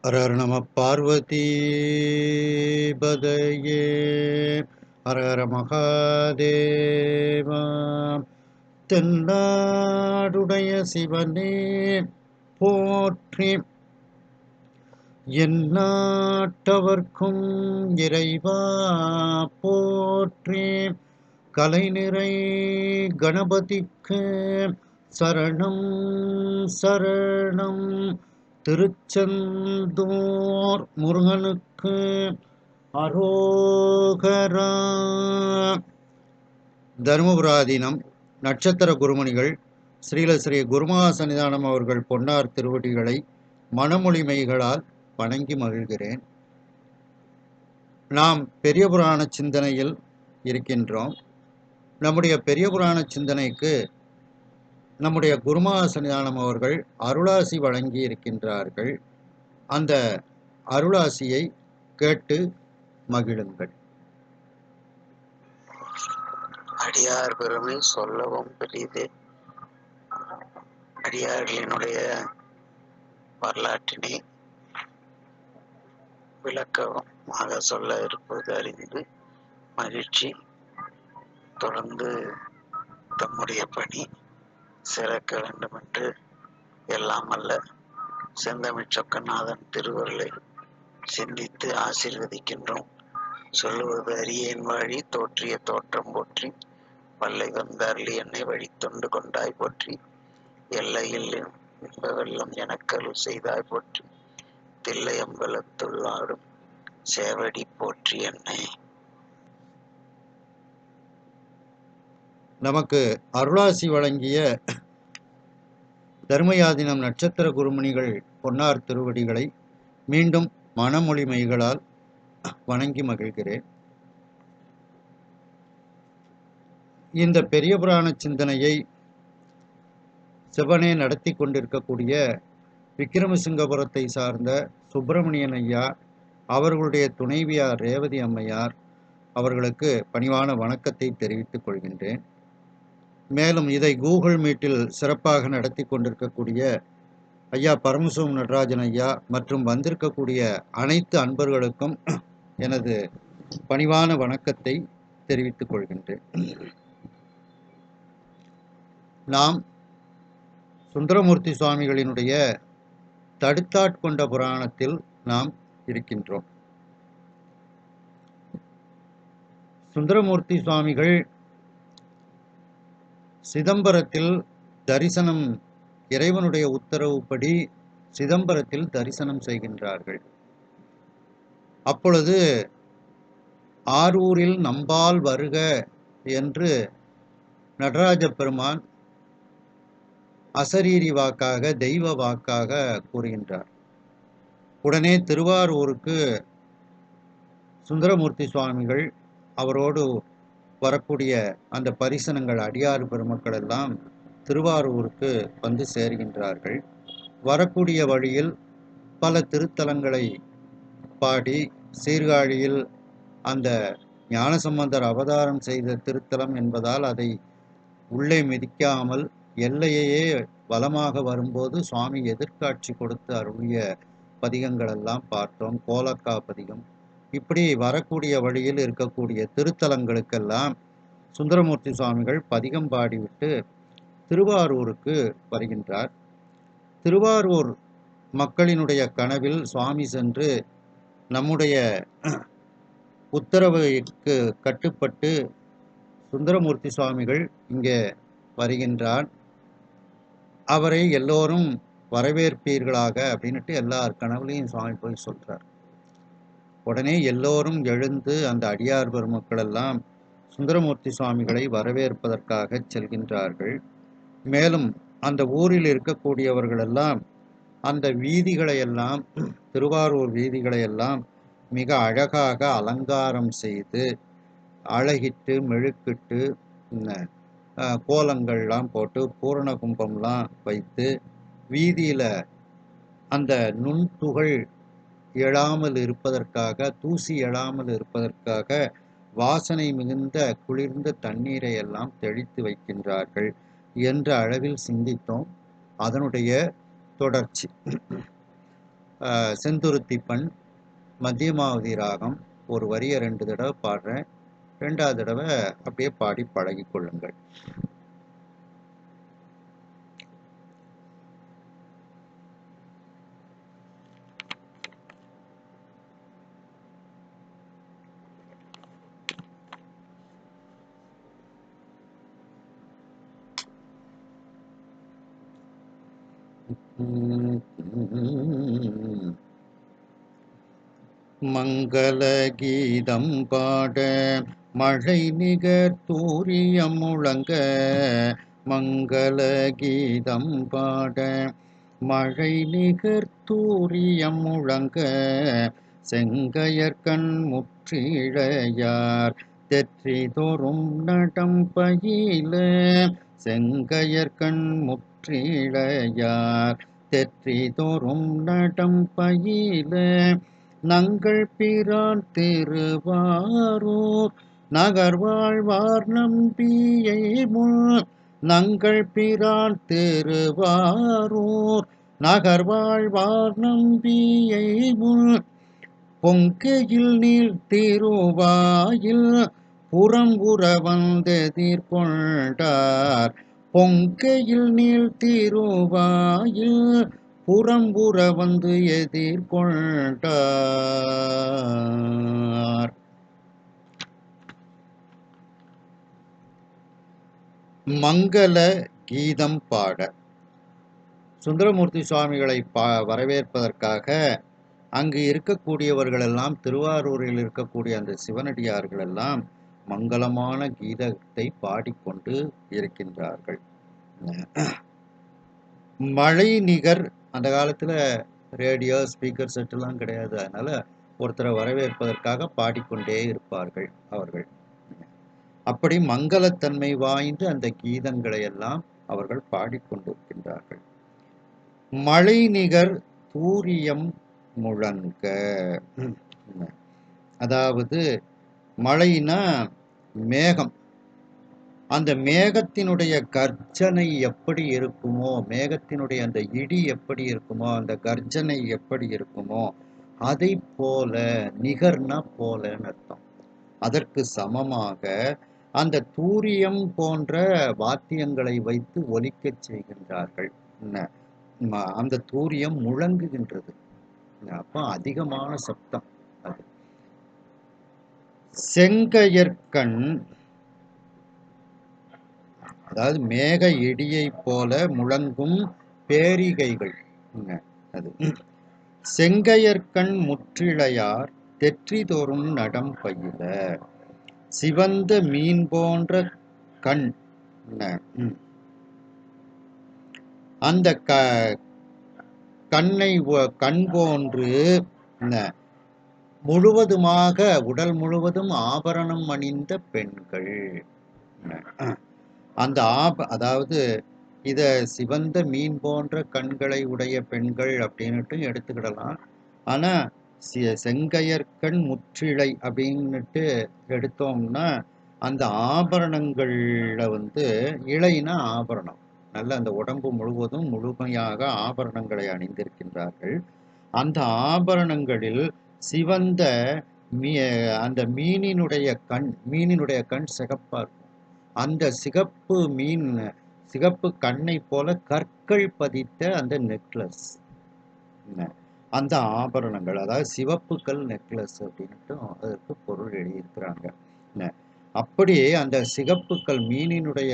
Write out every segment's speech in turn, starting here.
ஹர ஹர நம பார்வதி பதையே ஹர ஹர மகாதேவா. தென்னாடுடைய சிவனே போற்றி, எந்நாட்டவர்க்கும் இறைவா போற்றி. கலைநிறை கணபதிக்கு சரணம் சரணம். திருச்செந்தூர் முருகனுக்கு அரோகரா. தருமபுராதீனம் நட்சத்திர குருமணிகள் ஸ்ரீல ஸ்ரீ குருமகா சன்னிதானம் அவர்கள் பொன்னார் திருவடிகளை மனமொழிமைகளால் வணங்கி மகிழ்கிறேன். நாம் பெரிய புராண சிந்தனையில் இருக்கின்றோம். நம்முடைய பெரிய புராண சிந்தனைக்கு நம்முடைய குருமகா சன்னிதானம் அவர்கள் அருளாசி வழங்கி இருக்கின்றார்கள். அந்த அருளாசியை கேட்டு மகிழுங்கள். அடியார் பெருமை சொல்லவும் பெரிது. அடியார்களினுடைய வரலாற்றினை விளக்கமாக சொல்ல இருப்பது அறிந்து மகிழ்ச்சி. தொடர்ந்து தம்முடைய பணி சிறக்க வேண்டும் என்று எல்லாம் அல்ல செந்தமிழ் சொக்கநாதன் திருவருளை சிந்தித்து ஆசீர்வதிக்கின்றோம். சொல்லுவது அரியேன் வாழி தோற்றிய தோற்றம் போற்றி, வல்லை வந்த அருளி என்னை வழி தொண்டு கொண்டாய் போற்றி, எல்லையில் இன்ப வெள்ளம் எனக்கருள் செய்தாய் போற்றி, தில்லை அம்பலத்துள்ளாடும் சேவடி போற்றி என்னை. நமக்கு அருளாசி வழங்கிய தர்மயாதினம் நட்சத்திர குருமணிகள் பொன்னார் திருவடிகளை மீண்டும் மனமொழிமைகளால் வணங்கி மகிழ்கிறேன். இந்த பெரிய புராண சிந்தனையை சிவனே நடத்தி கொண்டிருக்கக்கூடிய விக்கிரமசிங்கபுரத்தை சார்ந்த சுப்பிரமணியன் ஐயா அவர்களுடைய துணைவியார் ரேவதி அம்மையார் அவர்களுக்கு பணிவான வணக்கத்தை தெரிவித்துக் கொள்கின்றேன். மேலும் இதை கூகுள் மீட்டில் சிறப்பாக நடத்தி கொண்டிருக்கக்கூடிய ஐயா பரமசிவம் நடராஜன் ஐயா மற்றும் வந்திருக்கக்கூடிய அனைத்து அன்பர்களுக்கும் எனது பணிவான வணக்கத்தை தெரிவித்துக் கொள்கின்றேன். நாம் சுந்தரமூர்த்தி சுவாமிகளினுடைய தடுத்தாட்கொண்ட புராணத்தில் நாம் இருக்கின்றோம். சுந்தரமூர்த்தி சுவாமிகள் சிதம்பரத்தில் தரிசனம், இறைவனுடைய உத்தரவுப்படி சிதம்பரத்தில் தரிசனம் செய்கின்றார்கள். அப்பொழுது ஆரூரில் நம்பால் வருக என்று நடராஜ பெருமான் அசரீரி வாக்காக தெய்வ வாக்காக கூறுகின்றார். உடனே திருவாரூருக்கு சுந்தரமூர்த்தி சுவாமிகள் அவரோடு வரக்கூடிய அந்த பரிசனங்கள் அடியார் பெருமக்கள் எல்லாம் திருவாரூருக்கு வந்து சேர்கின்றார்கள். வரக்கூடிய வழியில் பல திருத்தலங்களை பாடி, சீர்காழியில் அந்த ஞானசம்பந்தர் அவதாரம் செய்த திருத்தலம் என்பதால் அதை உள்ளே மிதிக்காமல் எல்லையே வலமாக வரும்போது சுவாமி எதிர்காட்சி கொடுத்து அருளிய பதிகங்கள் எல்லாம் பார்த்தோம். கோலக்கா பதிகம். இப்படி வரக்கூடிய வழியில் இருக்கக்கூடிய திருத்தலங்களுக்கெல்லாம் சுந்தரமூர்த்தி சுவாமிகள் பதிகம் பாடிவிட்டு திருவாரூருக்கு வருகின்றார். திருவாரூர் மக்களினுடைய கனவில் சுவாமி சென்று நம்முடைய உத்தரவுக்கு கட்டுப்பட்டு சுந்தரமூர்த்தி சுவாமிகள் இங்கே வருகின்றார், அவரை எல்லோரும் வரவேற்பீர்களாக அப்படின்ட்டு எல்லார் கனவுலையும் சுவாமி போய் சொல்றார். உடனே எல்லோரும் எழுந்து அந்த அடியார் பெருமக்கள் எல்லாம் சுந்தரமூர்த்தி சுவாமிகளை வரவேற்பதற்காக செல்கின்றார்கள். மேலும் அந்த ஊரில் இருக்கக்கூடியவர்கள் எல்லாம் அந்த வீதிகளை எல்லாம், திருவாரூர் வீதிகளை எல்லாம் மிக அழகாக அலங்காரம் செய்து அழகிட்டு மெழுக்கிட்டு கோலங்கள்லாம் போட்டு பூரண கும்பம்லாம் வைத்து வீதியில் அந்த நுண்துகள் எழாமல் இருப்பதற்காக, தூசி எழாமல் இருப்பதற்காக வாசனை மிகுந்த குளிர்ந்த தண்ணீரை எல்லாம் தெளித்து வைக்கின்றார்கள் என்ற அளவில் சிந்தித்தோம். அதனுடைய தொடர்ச்சி செந்துருத்தி பண், மத்தியமாவதி ராகம். ஒரு வரியை 2 தடவை பாடுறேன். 2வது தடவை அப்படியே பாடி பழகிக் கொள்ளுங்கள். மங்கள கீதம் பாட மழை நிகர் தூரியம் முழங்க, மங்கள கீதம் பாட மழை நிகர் தூரியம் முழங்க, செங்கையர்கண் முற்றிழையார் தெற்றி தோறும் நடம் பயில, செங்கையர்கண் முற்றிழையார் தெற்றி தோறும் நடம் பயில, நங்கள் பிரான் திருவாரூர் நகர்வாழ்வார் நம்பியை முன், நங்கள் பிரான் திருவாரூர் நகர்வாழ்வார் நம்பியை முன், பொங்கையில் நீள் திருவாயில் புறம்புற வந்தெதிர்கொண்டார், பொங்கையில் நீள் திருவாயில் புறம்புற வந்து எதிர்கொண்டார். மங்கள கீதம் பாட சுந்தரமூர்த்தி சுவாமிகளை வரவேற்பதற்காக அங்கு இருக்கக்கூடியவர்களெல்லாம், திருவாரூரில் இருக்கக்கூடிய அந்த சிவனடியார்கள் எல்லாம் மங்களமான கீதத்தை பாடிக்கொண்டு இருக்கின்றார்கள். மழை நிகர், அந்த காலத்துல ரேடியோ ஸ்பீக்கர் செட்டெல்லாம் கிடையாது. அதனால ஒருத்தரை வரவேற்பதற்காக பாடிக்கொண்டே இருப்பார்கள் அவர்கள். அப்படி மங்களத்தன்மை வாய்ந்த அந்த கீதங்களை எல்லாம் அவர்கள் பாடிக்கொண்டிருக்கின்றார்கள். மழை நிகர் தூரியம் முழங்க, அதாவது மழைனா மேகம், அந்த மேகத்தினுடைய கர்ஜனை எப்படி இருக்குமோ, மேகத்தினுடைய அந்த இடி எப்படி இருக்குமோ, அந்த கர்ஜனை எப்படி இருக்குமோ, அதை போல, நிகர்னா போலன்னு அர்த்தம், அதற்கு சமமாக அந்த தூரியம் போன்ற வாத்தியங்களை வைத்து ஒலிக்கச் செய்கின்றார்கள். அந்த தூரியம் முழங்குகின்றது, அப்போ அதிகமான சப்தம் அது. செங்கையர்கண், அதாவது மேக இடியை போல முழங்கும் பேரிகைகள் அது. செங்கையர்கண் முற்றிழையார் தெற்றி தோறும் நடம் பயில, சிவந்த மீன் போன்ற கண், அந்த கண்ணை கண் போன்று முழுவதுமாக உடல் முழுவதும் ஆபரணம் அணிந்த பெண்கள், அந்த அதாவது இத சிவந்த மீன் போன்ற கண்களை உடைய பெண்கள் அப்படின்னுட்டு எடுத்துக்கிடலாம். ஆனா செங்கையர்கண் முற்றிழை அப்படின்னுட்டு எடுத்தோம்னா அந்த ஆபரணங்கள்ல இழைனா ஆபரணம், நல்ல அந்த உடம்பு முழுவதும் முழுமையாக ஆபரணங்களை அணிந்திருக்கின்றார்கள். அந்த ஆபரணங்களில் சிவந்த அந்த மீனினுடைய கண் சிகப்பா இருக்கும். அந்த சிகப்பு கண்ணை போல கற்கள் பதித்த அந்த நெக்லஸ், அந்த ஆபரணங்கள், அதாவது சிவப்புக்கல் நெக்லஸ் அப்படின்ட்டு அதற்கு பொருள் எழுதியிருக்கிறாங்க. அப்படியே அந்த சிகப்புக்கல் மீனினுடைய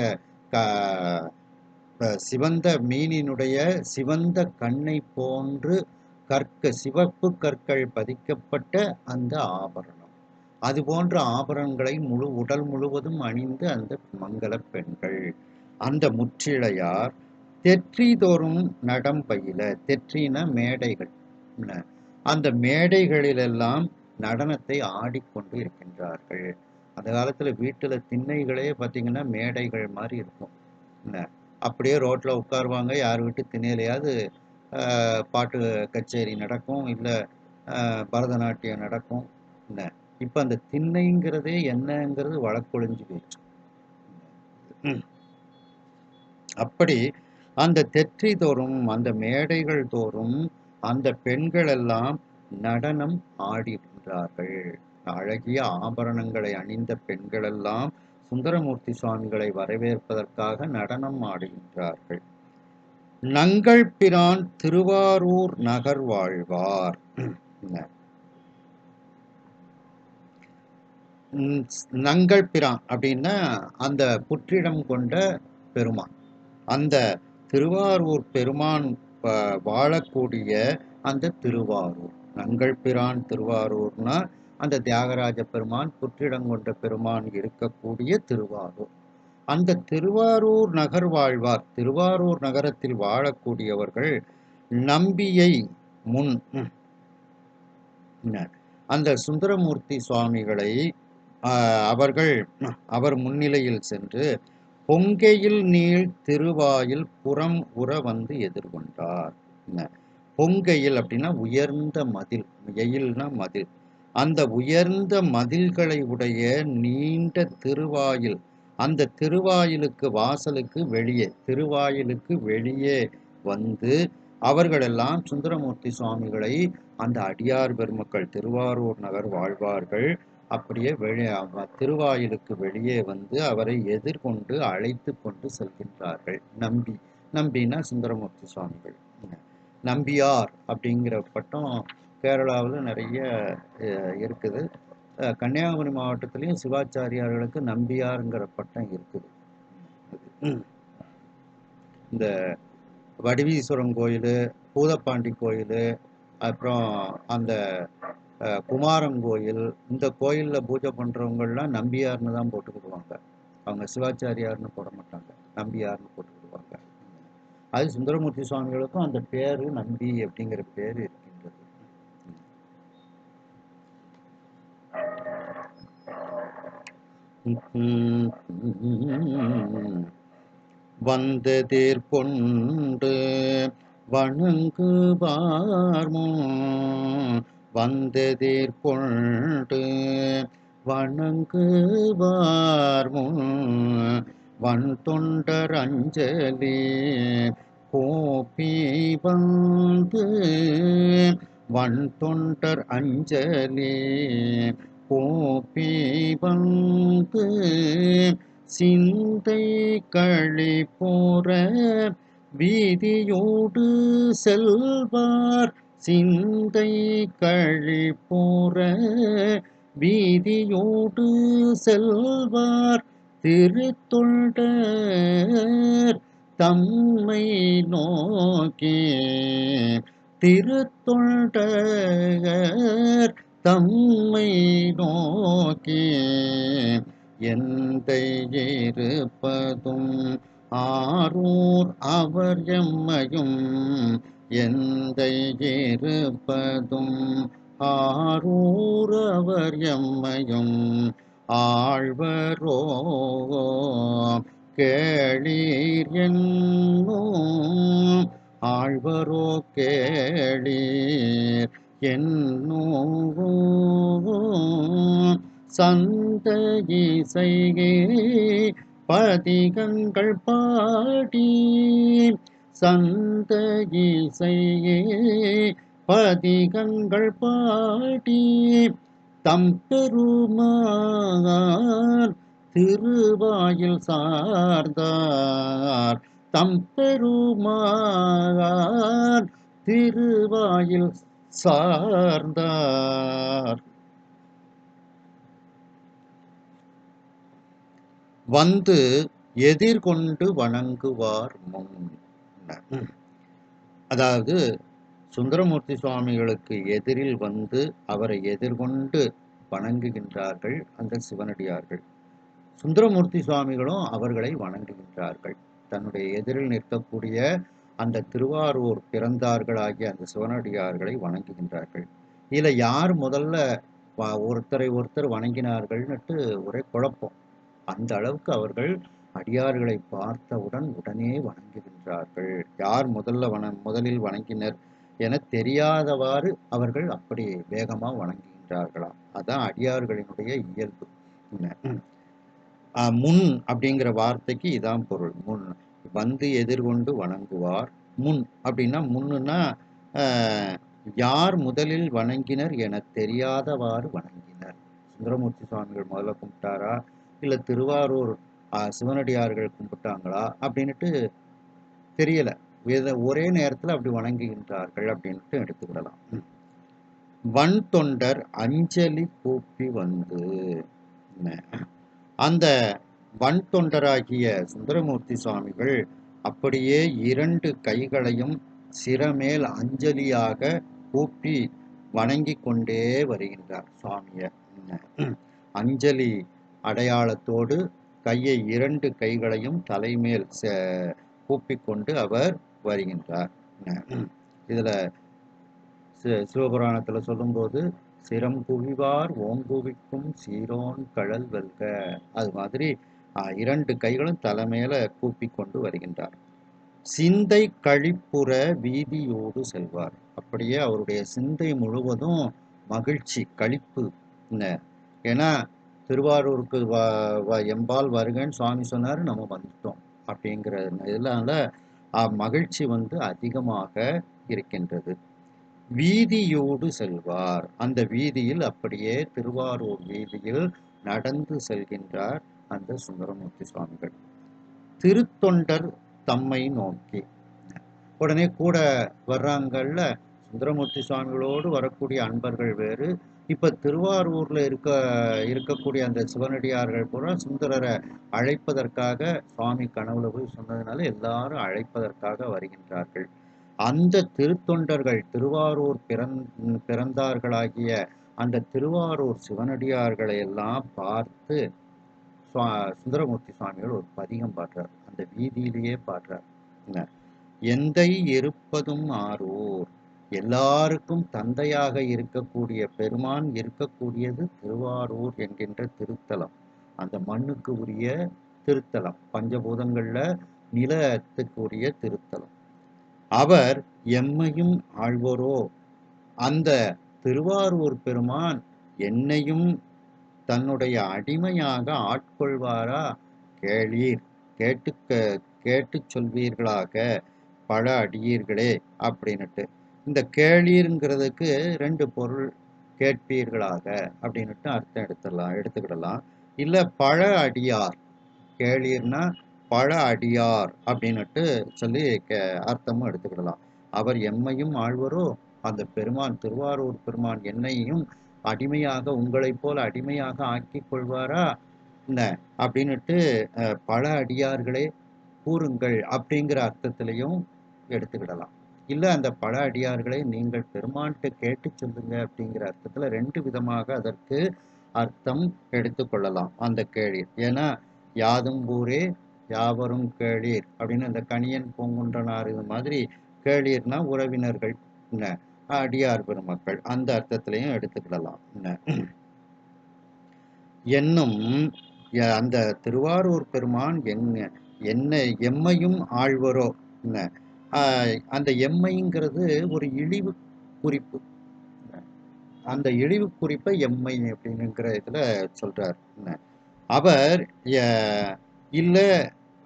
சிவந்த மீனினுடைய சிவந்த கண்ணை போன்று சிவப்பு கற்கள் பதிக்கப்பட்ட அந்த ஆபரணம், அது போன்ற ஆபரணங்களை உடல் முழுவதும் அணிந்து அந்த மங்கள பெண்கள், அந்த முற்றிழையார் தெற்றி தோறும் நடம் பயில, தெற்றின மேடைகள், அந்த மேடைகளிலெல்லாம் நடனத்தை ஆடிக்கொண்டு இருக்கின்றார்கள். அந்த காலத்துல வீட்டுல திண்ணைகளே பார்த்தீங்கன்னா மேடைகள் மாதிரி இருக்கும். அப்படியே ரோட்ல உட்காருவாங்க, யார் வீட்டு திண்ணையிலையாவது பாட்டு கச்சேரி நடக்கும், இல்லை பரதநாட்டியம் நடக்கும். இப்ப அந்த திண்ணைங்கிறதே என்னங்கிறது வழக்கொழிஞ்சு போயிடுச்சு. அப்படி அந்த தெற்றி தோறும், அந்த மேடைகள் தோறும் அந்த பெண்கள் எல்லாம் நடனம் ஆடுகின்றார்கள். அழகிய ஆபரணங்களை அணிந்த பெண்கள் எல்லாம் சுந்தரமூர்த்தி சுவாமிகளை வரவேற்பதற்காக நடனம் ஆடுகின்றார்கள். நங்கள் பிரான் திருவாரூர் நகர் வாழ்வார். நங்கள் பிரான் அப்படின்னா அந்த புற்றிடம் கொண்ட பெருமான். அந்த திருவாரூர் பெருமான் வாழக்கூடிய அந்த திருவாரூர், நங்கள் பிரான் திருவாரூர்னா அந்த தியாகராஜ பெருமான் புற்றிடம் கொண்ட பெருமான் இருக்கக்கூடிய திருவாரூர். அந்த திருவாரூர் நகர் வாழ்வார், திருவாரூர் நகரத்தில் வாழக்கூடியவர்கள் நம்பியை முன் அந்த சுந்தரமூர்த்தி சுவாமிகளை அவர் முன்னிலையில் சென்று பொங்கையில் நீள் திருவாயில் புறம் உற வந்து எதிர்கொண்டார். பொங்கையில் அப்படின்னா உயர்ந்த மதில், எயில்னா மதில். அந்த உயர்ந்த மதில்களை உடைய நீண்ட திருவாயில், அந்த திருவாயிலுக்கு வாசலுக்கு வெளியே, திருவாயிலுக்கு வெளியே வந்து அவர்களெல்லாம் சுந்தரமூர்த்தி சுவாமிகளை, அந்த அடியார் பெருமக்கள் திருவாரூர் நகர் வாழ்வார்கள் அப்படியே திருவாயிலுக்கு வெளியே வந்து அவரை எதிர்கொண்டு அழைத்து கொண்டு செல்கின்றார்கள். நம்பினா சுந்தரமூர்த்தி சுவாமிகள். நம்பியார் அப்படிங்கிற பட்டம் கேரளாவில் நிறைய இருக்குது. கன்னியாகுமரி மாவட்டத்திலையும் சிவாச்சாரியார்களுக்கு நம்பியாருங்கிற பட்டம் இருக்குது. இந்த வடிவீஸ்வரம் கோயில், பூதப்பாண்டி கோயில், அப்புறம் அந்த குமாரங்கோயில், இந்த கோயிலில் பூஜை பண்ணுறவங்கள்லாம் நம்பியார்னு தான் போட்டுக்கிடுவாங்க. அவங்க சிவாச்சாரியார்னு போட மாட்டாங்க, நம்பியார்னு போட்டுக்கிடுவாங்க. அது சுந்தரமூர்த்தி சுவாமிகளுக்கும் அந்த பேரு நம்பி அப்படிங்கிற பேர் இருக்கின்றது. வந்ததேர் கொண்டு வணங்குவார்மோ, வந்ததேர் கொண்டு வணங்குவார்மோ, வன் தொண்டர் அஞ்சலி கோப்பி வந்து, வன் தொண்டர் அஞ்சலி கோப்பி வந்து, சிந்தை களி போற வீதியோடு செல்வார், சிந்தை களி போற வீதியோடு செல்வார், திருத்தொண்டர் தம்மை நோக்கி, திருத்தொண்டர் தம்மை நோக்கி, எந்தை இருப்பதும் ஆரூர் அவர் எம்மையும், எந்தை இருப்பதும் ஆரூர் அவர் எம்மையும், ஆழ்வரோ கேளீர் என்னும், ஆழ்வரோ கேளீர் என்னும், சந்த இசையே பதிகங்கள் பாடி, சந்த இசையே பதிகங்கள் பாடி, தம்பெருமான் திருவாயில் சார்ந்தார், தம்பெருமான் திருவாயில் சார்ந்தார். வந்து எதிர்கொண்டு வணங்குவார் முன். அதாவது சுந்தரமூர்த்தி சுவாமிகளுக்கு எதிரில் வந்து அவரை எதிர்கொண்டு வணங்குகின்றார்கள் அந்த சிவனடியார்கள். சுந்தரமூர்த்தி சுவாமிகளும் அவர்களை வணங்குகின்றார்கள். தன்னுடைய எதிரில் நிற்கக்கூடிய அந்த திருவாரூர் பிறந்தார்களாகிய அந்த சிவனடியார்களை வணங்குகின்றார்கள். இதுல யார் முதல்ல ஒருத்தரை ஒருத்தர் வணங்கினார்கள்னுட்டு ஒரே குழப்பம். அந்த அளவுக்கு அவர்கள் அடியார்களை பார்த்தவுடன் உடனே வணங்குகின்றார்கள். யார் முதலில் வணங்கினர் என தெரியாதவாறு அவர்கள் அப்படி வேகமா வணங்குகின்றார்களாம். அதான் அடியார்களினுடைய இயல்பு. முன் அப்படிங்கிற வார்த்தைக்கு இதான் பொருள். முன் வந்து எதிர்கொண்டு வணங்குவார். முன் அப்படின்னா முன்னுன்னா அஹ், யார் முதலில் வணங்கினர் என தெரியாதவாறு வணங்கினர். சுந்தரமூர்த்தி சுவாமிகள் முதல்ல கும்பிட்டாரா, இல்லை திருவாரூர் சிவனடியார்கள் கும்பிட்டாங்களா அப்படின்னுட்டு தெரியல. ஒரே நேரத்தில் அப்படி வணங்குகின்றார்கள் அப்படின்ட்டு எடுத்துக்கிடலாம். வன் தொண்டர் அஞ்சலி கூப்பி வந்து, அந்த வன் தொண்டராகிய சுந்தரமூர்த்தி சுவாமிகள் அப்படியே 2 கைகளையும் சிரமேல் அஞ்சலியாக கூப்பி வணங்கி கொண்டே வருகின்றார் சுவாமிய. அஞ்சலி அடையாளத்தோடு கையை 2 கைகளையும் தலைமேல் கூப்பிக்கொண்டு அவர் வருகின்றார். இதுல சிவபுராணத்துல சொல்லும்போது சிரம் குவிவார் ஓங்குவிக்கும் சீரோன் கழல் வெல்க, அது மாதிரி 2 கைகளும் தலைமையில கூப்பி கொண்டு வருகின்றார். சிந்தை கழிப்புற வீதியோடு செல்வார். அப்படியே அவருடைய சிந்தை முழுவதும் மகிழ்ச்சி களிப்பு. ஏன்னா திருவாரூருக்கு எம்பால் வருகன்னு சுவாமி சொன்னாரு, நம்ம வந்துட்டோம் அப்படிங்கிற இதனால மகிழ்ச்சி அதிகமாக இருக்கின்றது. வீதியோடு செல்வார். அந்த வீதியில் அப்படியே திருவாரூர் வீதியில் நடந்து செல்கின்றார் அந்த சுந்தரமூர்த்தி சுவாமிகள். திருத்தொண்டர் தம்மை நோக்கி, உடனே கூட வர்றாங்கல்ல சுந்தரமூர்த்தி சுவாமிகளோடு வரக்கூடிய அன்பர்கள் வேறு. இப்ப திருவாரூர்ல இருக்கக்கூடிய அந்த சிவனடியார்கள் பூரா சுந்தரரை அழைப்பதற்காக சுவாமி கனவுல போய் சொன்னதுனால எல்லாரும் அழைப்பதற்காக வருகின்றார்கள். அந்த திருத்தொண்டர்கள் திருவாரூர் பிறந்தார்களாகிய அந்த திருவாரூர் சிவனடியார்களை எல்லாம் பார்த்து சுந்தரமூர்த்தி சுவாமிகள் ஒரு பதிகம் பாடுறார். அந்த வீதியிலேயே பாடுறார். எந்தை இருப்பதும் ஆரூர், எல்லாருக்கும் தந்தையாக இருக்கக்கூடிய பெருமான் இருக்கக்கூடியது திருவாரூர் என்கின்ற திருத்தலம். அந்த மண்ணுக்கு உரிய திருத்தலம், பஞ்சபூதங்கள்ல நிலத்துக்குரிய திருத்தலம். அவர் எம்மையும் ஆழ்வோரோ, அந்த திருவாரூர் பெருமான் என்னையும் தன்னுடைய அடிமையாக ஆட்கொள்வாரா கேளீர், கேட்டு சொல்வீர்களாக பல அடியீர்களே அப்படின்னுட்டு. இந்த கேளீருங்கிறதுக்கு 2 பொருள், கேட்பீர்களாக அப்படின்னுட்டு அர்த்தம் எடுத்துக்கிடலாம். இல்ல பழ அடியார், கேளீர்னா பழ அடியார் அப்படின்னுட்டு சொல்லி அர்த்தமும் எடுத்துக்கிடலாம். அவர் எம்மையும் ஆழ்வரோ, அந்த பெருமான் திருவாரூர் பெருமான் என்னையும் அடிமையாக உங்களைப் போல அடிமையாக ஆக்கி கொள்வாரா என்ன அப்படின்னுட்டு பல அடியார்களே கூறுங்கள் அப்படிங்கிற அர்த்தத்திலையும் எடுத்துக்கிடலாம். இல்ல அந்த பல அடியார்களை நீங்கள் பெருமான்கிட்ட கேட்டு சொல்லுங்க அப்படிங்கிற அர்த்தத்துல 2 விதமாக அதற்கு அர்த்தம் எடுத்துக்கொள்ளலாம் அந்த கேளீர். ஏன்னா யாதும் ஊரே யாவரும் கேளீர் அப்படின்னு அந்த கணியன் பூங்குன்றனார் இது மாதிரி கேளீர்னா உறவினர்கள், அடியார் பெருமக்கள், அந்த அர்த்தத்திலையும் எடுத்துக்கிடலாம். என்னும் அந்த திருவாரூர் பெருமான் என்ன எம்மையும் ஆழ்வரோ, அந்த எம்மைங்கிறது ஒரு இழிவு குறிப்பு. அந்த இழிவு குறிப்பை எம்மை அப்படிங்கிற இதுல சொல்றார். அவர் இல்ல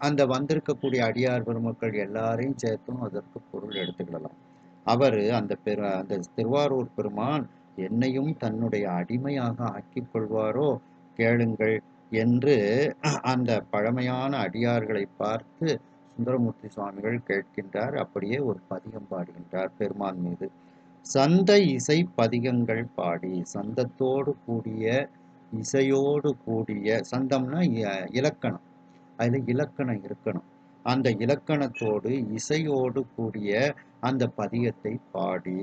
அந்த வந்திருக்கக்கூடிய அடியார் பெருமக்கள் எல்லாரையும் சேர்த்தும் அதற்கு பொருள் எடுத்துக்கிடலாம். அவர் அந்த திருவாரூர் பெருமான் என்னையும் தன்னுடைய அடிமையாக ஆக்கிக் கொள்வாரோ கேளுங்கள் என்று அந்த பழமையான அடியார்களை பார்த்து சுந்தரமூர்த்தி சுவாமிகள் கேட்கின்றார். அப்படியே ஒரு பதிகம் பாடுகின்றார் பெருமான் மீது. சந்த இசை பதிகங்கள் பாடி, சந்தத்தோடு கூடிய இசையோடு கூடிய, சந்தம்னா இலக்கணம், அதுல இலக்கணம் இருக்கணும். அந்த இலக்கணத்தோடு இசையோடு கூடிய அந்த பதிகத்தை பாடி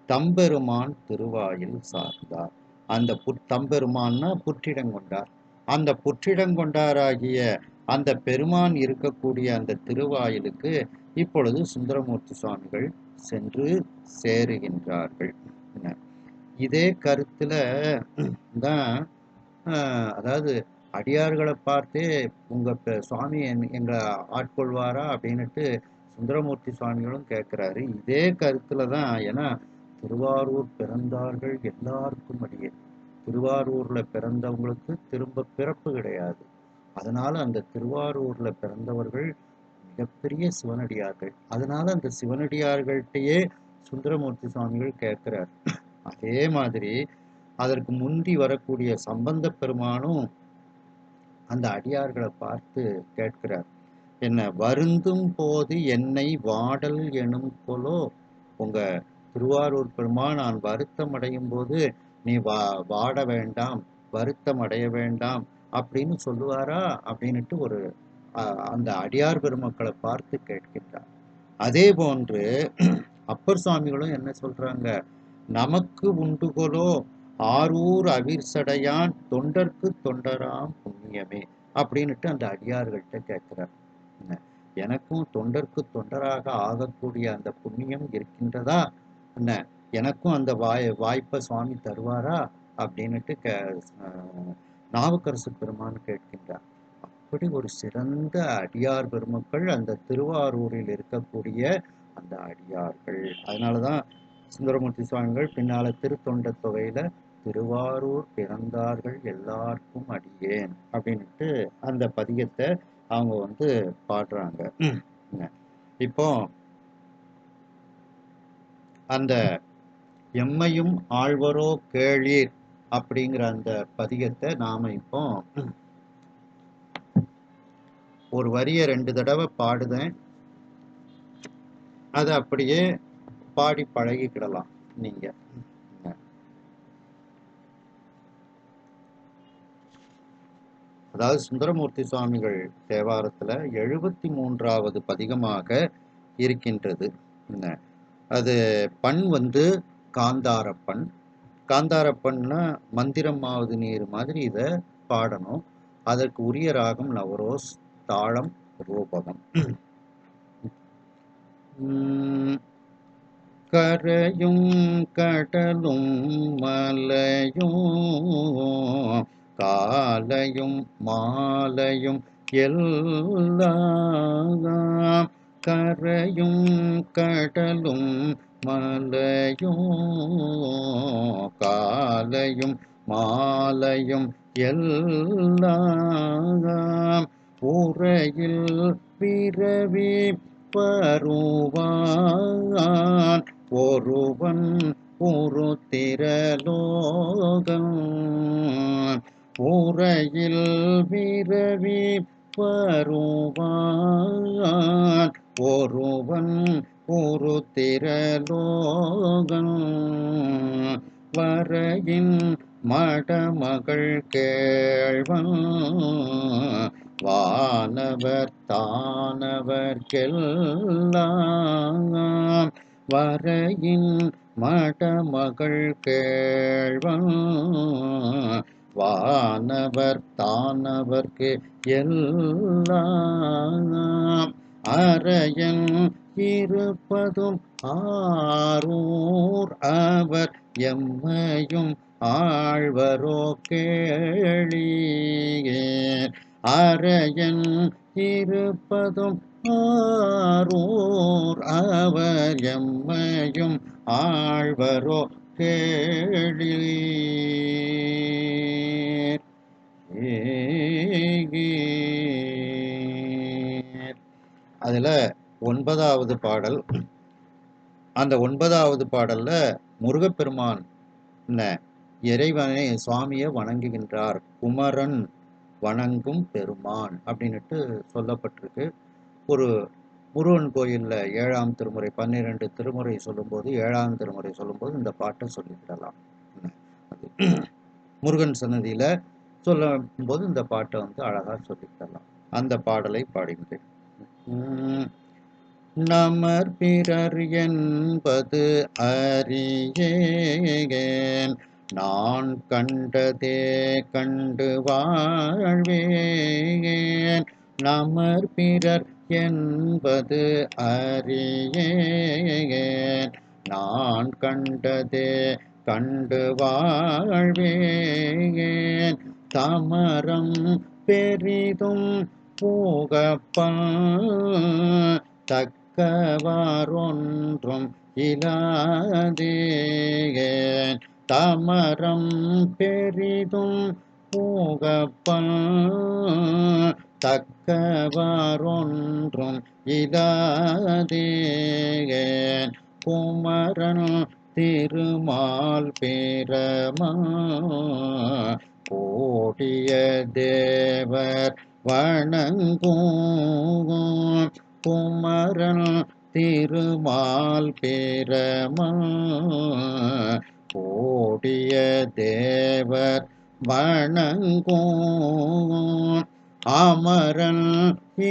தம்பெருமான் திருவாயில் சார்ந்தார். அந்த தம்பெருமான்னா புற்றிடங்கொண்டார். அந்த புற்றிடங்கொண்டாராகிய அந்த பெருமான் இருக்கக்கூடிய அந்த திருவாயிலுக்கு இப்பொழுது சுந்தரமூர்த்தி சுவாமிகள் சென்று சேருகின்றார்கள். இதே கருத்துல தான் அதாவது அடியார்களை பார்த்தே உங்க சுவாமி எங்களை ஆட்கொள்வாரா அப்படின்னுட்டு சுந்தரமூர்த்தி சுவாமிகளும் கேட்கிறாரு. இதே கருத்துல தான். ஏன்னா திருவாரூர் பிறந்தார்கள் எல்லாருக்கும் அடியே, திருவாரூர்ல பிறந்தவங்களுக்கு திரும்ப பிறப்பு கிடையாது. அதனால அந்த திருவாரூர்ல பிறந்தவர்கள் மிகப்பெரிய சிவனடியார்கள். அதனால அந்த சிவனடியார்கள்ட்டையே சுந்தரமூர்த்தி சுவாமிகள் கேட்கிறார். அதே மாதிரி அதற்கு முந்தி வரக்கூடிய சம்பந்த பெருமானும் அந்த அடியார்களை பார்த்து கேட்கிறார். என்ன வருந்தும் போது என்னை வாடல் எனும் போலோ, உங்க திருவாரூர் பெருமான் நான் வருத்தம் அடையும் போது நீ வாட வேண்டாம், வருத்தம் அடைய வேண்டாம் அப்படின்னு சொல்லுவாரா அப்படின்னுட்டு ஒரு அந்த அடியார் பெருமக்களை பார்த்து கேட்கின்றார். அதே போன்று அப்பர் சுவாமிகளும் என்ன சொல்றாங்க, நமக்கு உண்டுகொலோ ஆரூர் அவிர்சடையான் தொண்டர்க்கு தொண்டராம் புண்ணியமே அப்படின்னுட்டு அந்த அடியார்கள்ட்ட கேட்கிறார். எனக்கும் தொண்டர்க்கு தொண்டராக ஆகக்கூடிய அந்த புண்ணியம் இருக்கின்றதா என்ன, எனக்கும் அந்த வாய்ப்பை சுவாமி தருவாரா அப்படின்னுட்டு நாவுக்கரசு பெருமான் கேட்கின்றார். அப்படி ஒரு சிறந்த அடியார் பெருமக்கள் அந்த திருவாரூரில் இருக்கக்கூடிய அந்த அடியார்கள். அதனாலதான் சுந்தரமூர்த்தி சுவாமிகள் பின்னால திருத்தொண்ட தொகையில திருவாரூர் பிறந்தார்கள் எல்லாருக்கும் அடியேன் அப்படின்ட்டு அந்த பதிகத்தை அவங்க பாடுறாங்க. இப்போ அந்த எம்மையும் ஆழ்வரோ கேளீர் அப்படிங்கிற அந்த பதிகத்தை நாம இப்போ ஒரு வரிய 2 தடவை பாடுதேன், அதை அப்படியே பாடி பழகிக்கிடலாம் நீங்க. அதாவது சுந்தரமூர்த்தி சுவாமிகள் தேவாரத்துல 73வது பதிகமாக இருக்கின்றது. அது பண் காந்தாரப்பண். காந்தாரப்பண்ணா மந்திரமாவது நீர் மாதிரி இதை பாடணும். அதற்கு உரிய ராகம் நவரோஸ், தாளம் ரூபகம். கரையும் கடலும் மலையும் காலையும் மாலையும் எல்லாம், கரையும் கடலும் மலையும் காலையும் மாலையும் எல்லாம், உரையில் பிறவி வருவான் ஒருவன் ஒரு திரலோகன், உரையில் பிறவி வருவான் ஒருவன் ஒரு திரலோகன், வரையின் மடமகள் கேள்வன் வானவர் தானவர்க்கெல்லாம், வரையின் மடமகள் கேள்வன் வானவர் தானவர்க்கு எல்லாம், அரையன் இருப்பதும் ஆரூர் அவர் எம்மையும் ஆழ்வரோ கேளீர், அரையன் இருப்பதும் ஆரூர் அவர் எம்மையும் ஆழ்வரோ கேளீர். அதுல 9வது பாடல். அந்த 9வது பாடல்ல முருகப்பெருமான் இறைவனை சுவாமியை வணங்குகின்றார். குமரன் வணங்கும் பெருமான் அப்படின்னுட்டு சொல்லப்பட்டிருக்கு. ஒரு முருகன் கோயில்ல 7ஆம் திருமுறை 12 திருமுறை சொல்லும்போது 7ஆம் திருமுறை சொல்லும்போது இந்த பாட்டை சொல்லிவிடலாம். முருகன் சன்னதியில சொல்லும் போது இந்த பாட்டை அழகா சொல்லிவிடலாம். அந்த பாடலை பாடுகின்றேன். நமர் பிறர் என்பது அறியேன், நான் கண்டதே கண்டு வாழ்வேன். நமர் பிறர் என்பது அறியேன், நான் கண்டதே கண்டு வாழ்வேன். தமரம் பெரிதும் பூகப்பன் தக்கவாறொன்றும் இலாதேன். தமரம் பெரிதும் பூகப்பன் தக்கவாறொன்றும் இலாதேன். குமரன் திருமால் பிரமா கோடிய தேவர் வணங்கும் குமரன் திருமால் பிரமா கோடிய தேவர் வணங்கும் அமரன்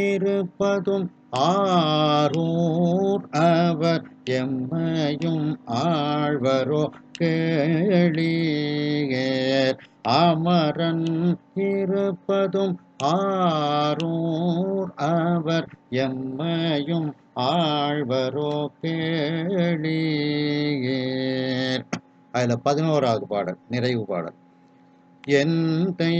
இருப்பதும் ஆரூர் அவர் எம்மையும் ஆழ்வரோ கேளீர் அமரன் இருப்பதும் ஆரூர் அவர் எம்மையும் ஆழ்வரோ கேளீர். அதுல 11வது பாடல் நிறைவு பாடல். எந்தை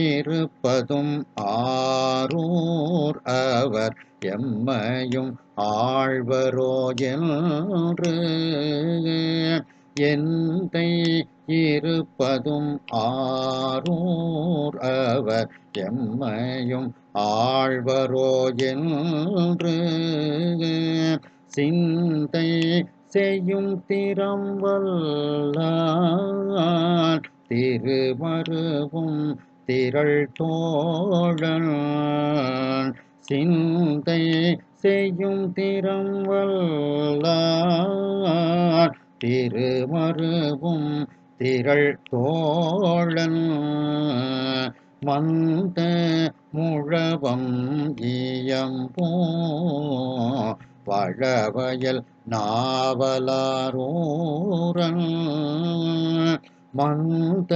இருப்பதும் ஆரூர் அவர் எம்மையும் ஆழ்வரோ என்று எந்தை இருப்பதும் ஆரூர் அவர் எம்மையும் ஆழ்வரோ என்று சிந்தை செய்யும் திறம் வல்லார் திருமருவும் திரள் தோழன் சிந்தை செய்யும் திறம் வல்லார் திருமருவும் திரள் தோழன் மந்த முழவம் இயம்போ வழவயல் நாவலாரூரன் மந்த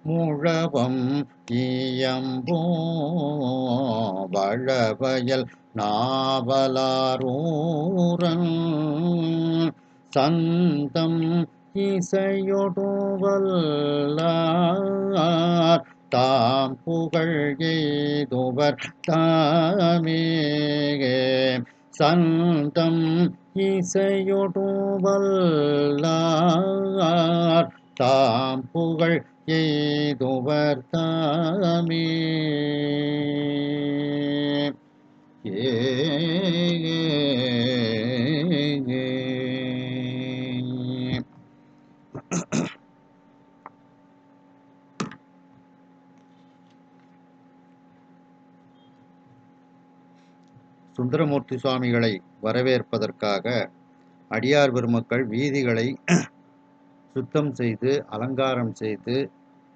முழவம் இயம்போ வழவயல் நாவலாரூரன் சந்தம் இசையொடு வல்லார் தாம் புகழ் எய்துவர் தாமே சந்தம் இசையொடு வல்லார் தாம் புகழ் எய்துவர் தாமே. சுந்தரமூர்த்தி சுவாமிகளை வரவேற்பதற்காக அடியார் பெருமக்கள் வீதிகளை சுத்தம் செய்து அலங்காரம் செய்து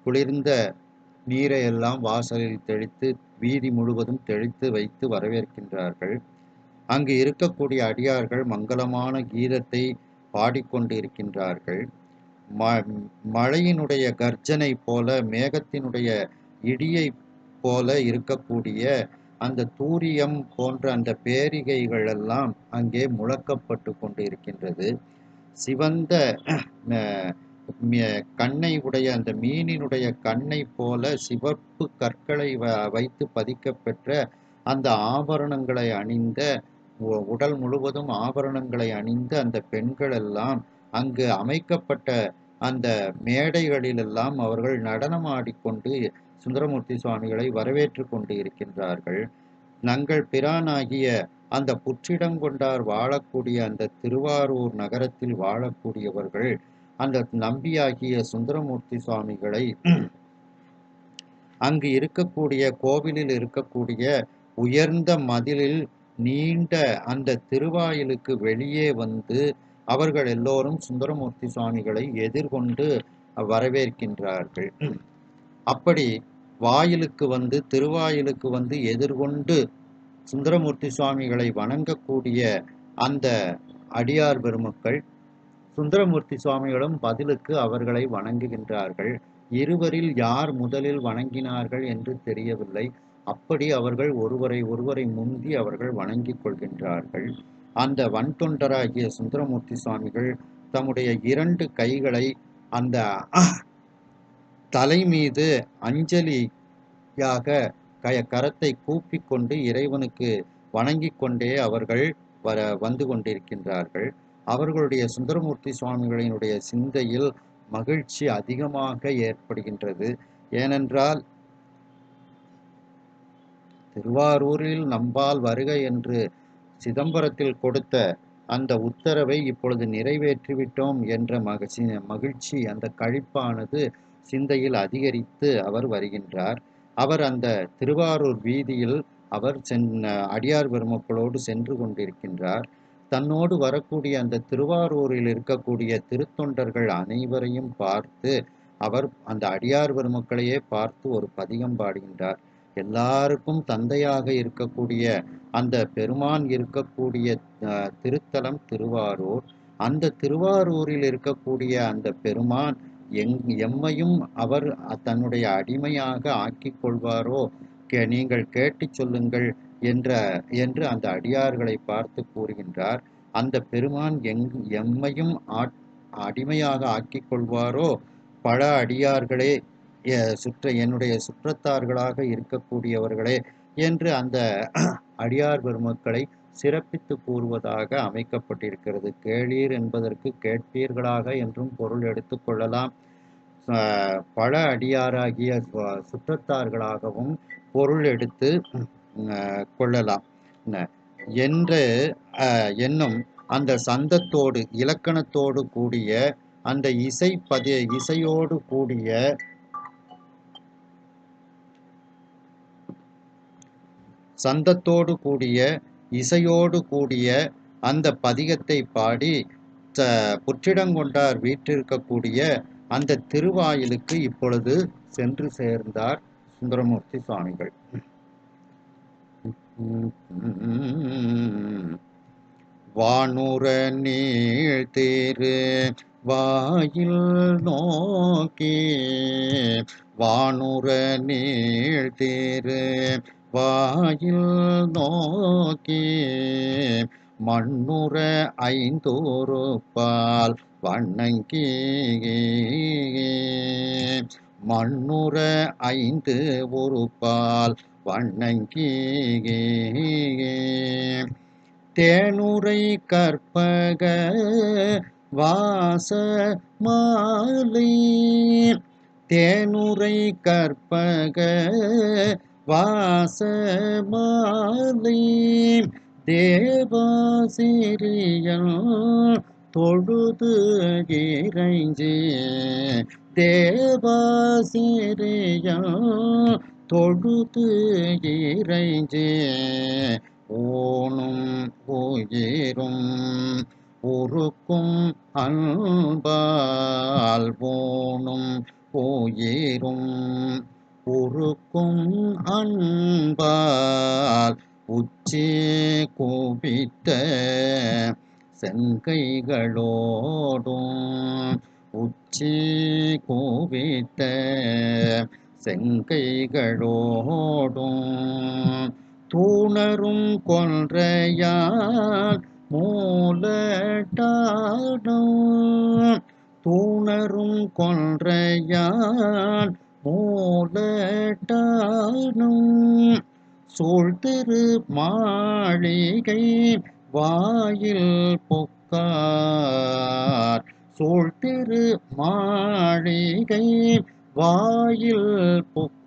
குளிர்ந்த நீரை எல்லாம் வாசலில் தெளித்து வீதி முழுவதும் தெளித்து வைத்து வரவேற்கின்றார்கள். அங்கு இருக்கக்கூடிய அடியார்கள் மங்களமான கீதத்தை பாடிக்கொண்டு இருக்கின்றார்கள். மழையினுடைய கர்ஜனை போல மேகத்தினுடைய இடியை போல இருக்கக்கூடிய அந்த தூரியம் போன்ற அந்த பேரிகைகள் எல்லாம் அங்கே முழக்கப்பட்டு கொண்டு இருக்கின்றது. சிவந்த கண்ணை உடைய அந்த மீனினுடைய கண்ணை போல சிவப்பு கற்களை வைத்து பதிக்கப்பெற்ற அந்த ஆபரணங்களை அணிந்த உடல் முழுவதும் ஆபரணங்களை அணிந்த அந்த பெண்கள் எல்லாம் அங்கு அமைக்கப்பட்ட அந்த மேடைகளிலெல்லாம் அவர்கள் நடனமாடிக்கொண்டு சுந்தரமூர்த்தி சுவாமிகளை வரவேற்று கொண்டு இருக்கின்றார்கள். நங்கள் பிரானாகிய அந்த புற்றிடங்கொண்டார் வாழக்கூடிய அந்த திருவாரூர் நகரத்தில் வாழக்கூடியவர்கள் அந்த நம்பியாகிய சுந்தரமூர்த்தி சுவாமிகளை அங்கு இருக்கக்கூடிய கோவிலில் இருக்கக்கூடிய உயர்ந்த மதிலில் நீண்ட அந்த திருவாயிலுக்கு வெளியே வந்து அவர்கள் எல்லோரும் சுந்தரமூர்த்தி சுவாமிகளை எதிர்கொண்டு வரவேற்கின்றார்கள். அப்படி வாயிலுக்கு வந்து திருவாயிலுக்கு வந்து எதிர்கொண்டு சுந்தரமூர்த்தி சுவாமிகளை வணங்கக்கூடிய அந்த அடியார் பெருமக்கள் சுந்தரமூர்த்தி சுவாமிகளும் பதிலுக்கு அவர்களை வணங்குகின்றார்கள். இருவரில் யார் முதலில் வணங்கினார்கள் என்று தெரியவில்லை. அப்படி அவர்கள் ஒருவரை முந்தி அவர்கள் வணங்கிக் கொள்கின்றார்கள். அந்த வன்தொண்டராகிய சுந்தரமூர்த்தி சுவாமிகள் தம்முடைய 2 கைகளை அந்த தலை மீது அஞ்சலியாக கரத்தை கூப்பிக்கொண்டு இறைவனுக்கு வணங்கிக் கொண்டே அவர்கள் வந்து கொண்டிருக்கின்றார்கள். அவர்களுடைய சுந்தரமூர்த்தி சுவாமிகளினுடைய சிந்தையில் மகிழ்ச்சி அதிகமாக ஏற்படுகின்றது. ஏனென்றால் திருவாரூரில் நம்பால் வருக என்று சிதம்பரத்தில் கொடுத்த அந்த உத்தரவை இப்பொழுது நிறைவேற்றிவிட்டோம் என்ற மகிழ்ச்சி, அந்த களிப்பானது சிந்தையில் அதிகரித்து அவர் வருகின்றார். அவர் அந்த திருவாரூர் வீதியில் அவர் அடியார் பெருமக்களோடு சென்று கொண்டிருக்கின்றார். தன்னோடு வரக்கூடிய அந்த திருவாரூரில் இருக்கக்கூடிய திருத்தொண்டர்கள் அனைவரையும் பார்த்து அவர் அந்த அடியார் பெருமக்களையே பார்த்து ஒரு பதிகம் பாடுகின்றார். எல்லாருக்கும் தந்தையாக இருக்கக்கூடிய அந்த பெருமான் இருக்கக்கூடிய திருத்தலம் திருவாரூர். அந்த திருவாரூரில் இருக்கக்கூடிய அந்த பெருமான் எம்மையும் அவர் தன்னுடைய அடிமையாக ஆக்கிக் கொள்வாரோ, நீங்கள் கேட்டு சொல்லுங்கள் என்று அந்த அடியார்களை பார்த்து கூறுகின்றார். அந்த பெருமான் எம்மையும் அடிமையாக ஆக்கிக் கொள்வாரோ, பல அடியார்களே, என்னுடைய சுற்றத்தார்களாக இருக்கக்கூடியவர்களே என்று அந்த அடியார் பெருமக்களை சிறப்பித்து கூறுவதாக அமைக்கப்பட்டிருக்கிறது. கேளீர் என்பதற்கு கேட்பீர்களாக என்றும் பொருள் எடுத்துக்கொள்ளலாம். பல அடியாராகிய சுற்றத்தார்களாகவும் பொருள் எடுத்து கொள்ளலாம் என்று என்னும் அந்த சந்தத்தோடு இலக்கணத்தோடு கூடிய அந்த இசையோடு கூடிய சந்தத்தோடு கூடிய இசையோடு கூடிய அந்த பதிகத்தை பாடி புற்றிடங்கொண்டார் வீற்றிருக்கக்கூடிய அந்த திருவாயிலுக்கு இப்பொழுது சென்று சேர்ந்தார் சுந்தரமூர்த்தி சுவாமிகள். வானுர நீழ்திரு வாயில் நோக்கி, வானுர நீழ்திரு வாயில் நோக்கி, மண்ணுற ஐந்தொருபால் வணங்கி, மண்ணுற ஐந்து ஒருபால் வணங்கி, தேனுரை கற்பக வாச மாலை, தேனுரை கற்பக வாச மாலை, தேவாசிரியன் தொழுது இறைஞ்சி, தேவாசிரியன் தொழுது இறைஞ்சி, ஓனும் உயிரும் உருக்கும் அன்பால், ஓனும் உயிரும் உருக்கும் அன்பால், உச்சி குவித்த செங்கைகளோடும், உச்சி குவித்த செங்கைகளோடும், தூணரும் கொன்றையால் மூலட்டாடும், தூணரும் கொன்றையால் மூலட்டாடும், சூழ்திரு மாளிகை வாயில் புக்கார், சூழ்திரு மாளிகை வாயில் புக்கார்.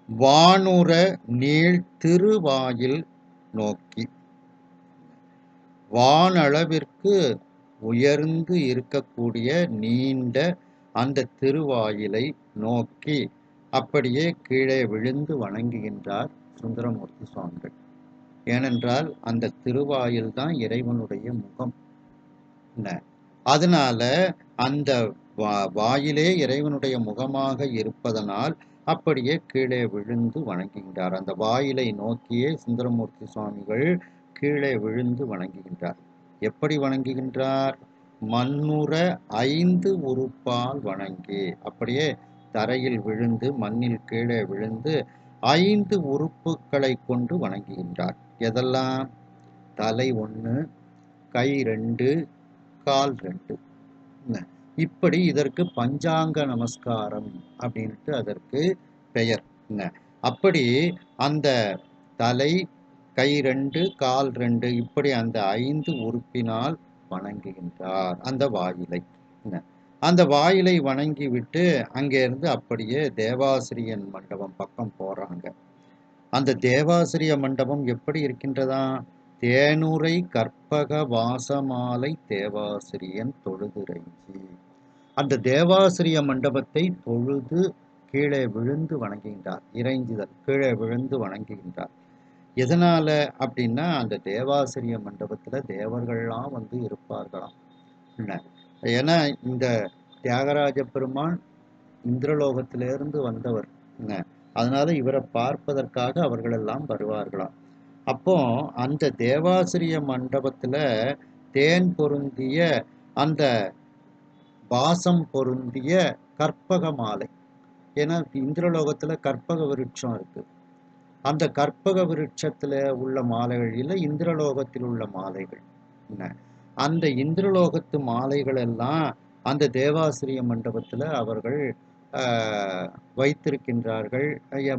வானுர நீள் திருவாயில் நோக்கி, வானளவிற்கு உயர்ந்து இருக்கக்கூடிய நீண்ட அந்த திருவாயிலை நோக்கி அப்படியே கீழே விழுந்து வணங்குகின்றார் சுந்தரமூர்த்தி சுவாமிகள். ஏனென்றால் அந்த திருவாயில் தான் இறைவனுடைய முகம். அதனால அந்த வாயிலே இறைவனுடைய முகமாக இருப்பதனால் அப்படியே கீழே விழுந்து வணங்குகின்றார். அந்த வாயிலை நோக்கியே சுந்தரமூர்த்தி சுவாமிகள் கீழே விழுந்து வணங்குகின்றார். எப்படி வணங்குகின்றார்? மண்ணுற ஐந்து உறுப்பால் வணங்கி, அப்படியே தரையில் விழுந்து மண்ணில் கீழே விழுந்து 5 உறுப்புகளை கொண்டு வணங்குகின்றார். எதெல்லாம்? தலை 1, கை 2, கால் 2. இப்படி இதற்கு பஞ்சாங்க நமஸ்காரம் அப்படின்ட்டு அதற்கு பெயர். அப்படி அந்த தலை, கை 2, கால் 2 இப்படி அந்த 5 உறுப்பினால் வணங்குகின்றார் அந்த வாயிலை. அந்த வாயிலை வணங்கி விட்டு அங்கேருந்து அப்படியே தேவாசிரியன் மண்டபம் பக்கம் போறாங்க. அந்த தேவாசிரிய மண்டபம் எப்படி இருக்கின்றதா? தேனுரை கற்பக வாசமாலை தேவாசிரியன் தொழுதிரைஞ்சி. அந்த தேவாசிரிய மண்டபத்தை தொழுது கீழே விழுந்து வணங்குகின்றார். இறைஞ்சுதல், கீழே விழுந்து வணங்குகின்றார். எதனால அப்படின்னா, அந்த தேவாசிரிய மண்டபத்துல தேவர்கள்லாம் வந்து இருப்பார்களாம். என்ன? ஏன்னா இந்த தியாகராஜ பெருமான் இந்திரலோகத்திலிருந்து வந்தவர். என்ன? அதனால இவரை பார்ப்பதற்காக அவர்கள் எல்லாம் வருவார்களாம். அப்போ அந்த தேவாசிரிய மண்டபத்துல தேன் பொருந்திய அந்த வாசம் பொருந்திய கற்பக மாலை. ஏன்னா இந்திரலோகத்துல கற்பக விருட்சம் இருக்கு. அந்த கற்பக விருட்சத்துல உள்ள மாலைகள் இல்லை, இந்திரலோகத்தில் உள்ள மாலைகள். என்ன? அந்த இந்திரலோகத்து மாலைகள் எல்லாம் அந்த தேவாசிரிய மண்டபத்துல அவர்கள் வைத்திருக்கின்றார்கள்.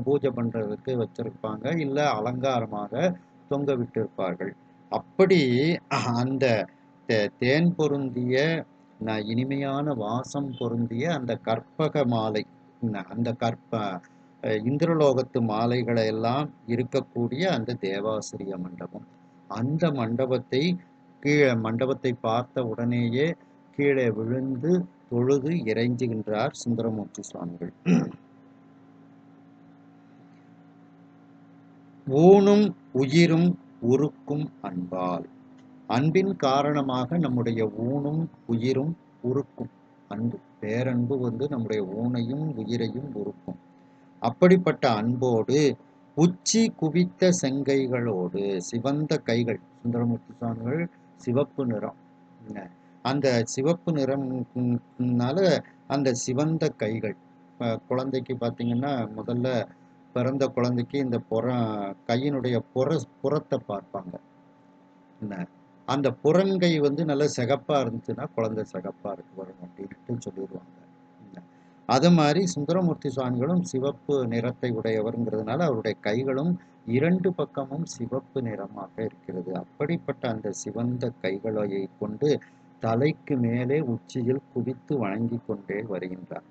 பூஜை பண்றதுக்கு வச்சிருப்பாங்க, இல்ல அலங்காரமாக தொங்க விட்டிருப்பார்கள். அப்படி அந்த தேன் பொருந்திய இனிமையான வாசம் பொருந்திய அந்த கற்பக மாலை, அந்த இந்திரலோகத்து மாலைகளை எல்லாம் இருக்கக்கூடிய அந்த தேவாசிரிய மண்டபம். அந்த மண்டபத்தை பார்த்த உடனேயே கீழே விழுந்து தொழுது இறைஞ்சுகின்றார் சுந்தரமூர்த்தி சுவாமிகள். ஊனும் உயிரும் உருக்கும் அன்பால். அன்பின் காரணமாக நம்முடைய ஊனும் உயிரும் உருக்கும். அன்பு, பேரன்பு வந்து நம்முடைய ஊனையும் உயிரையும் உருக்கும். அப்படிப்பட்ட அன்போடு உச்சி குவித்த செங்கைகளோடு, சிவந்த கைகள், சுந்தரமூர்த்தி சுவாமிகள் சிவப்பு நிறம். அந்த சிவப்பு நிறம்னால அந்த சிவந்த கைகள். குழந்தைக்கு பார்த்தீங்கன்னா, முதல்ல பிறந்த குழந்தைக்கு இந்த கையினுடைய புறத்தை பார்ப்பாங்க. என்ன? அந்த புறங்கை வந்து நல்லா சிகப்பா இருந்துச்சுன்னா குழந்தை சிகப்பா இருக்கு வரும் அப்படின்ட்டு சொல்லிடுவாங்க. அது மாதிரி சுந்தரமூர்த்தி சுவாமிகளும் சிவப்பு நிறத்தை உடையவர்ங்கிறதுனால அவருடைய கைகளும் இரண்டு பக்கமும் சிவப்பு நிறமாக இருக்கிறது. அப்படிப்பட்ட அந்த சிவந்த கைகளை கொண்டு தலைக்கு மேலே உச்சியில் குவித்து வணங்கி கொண்டே வருகின்றார்.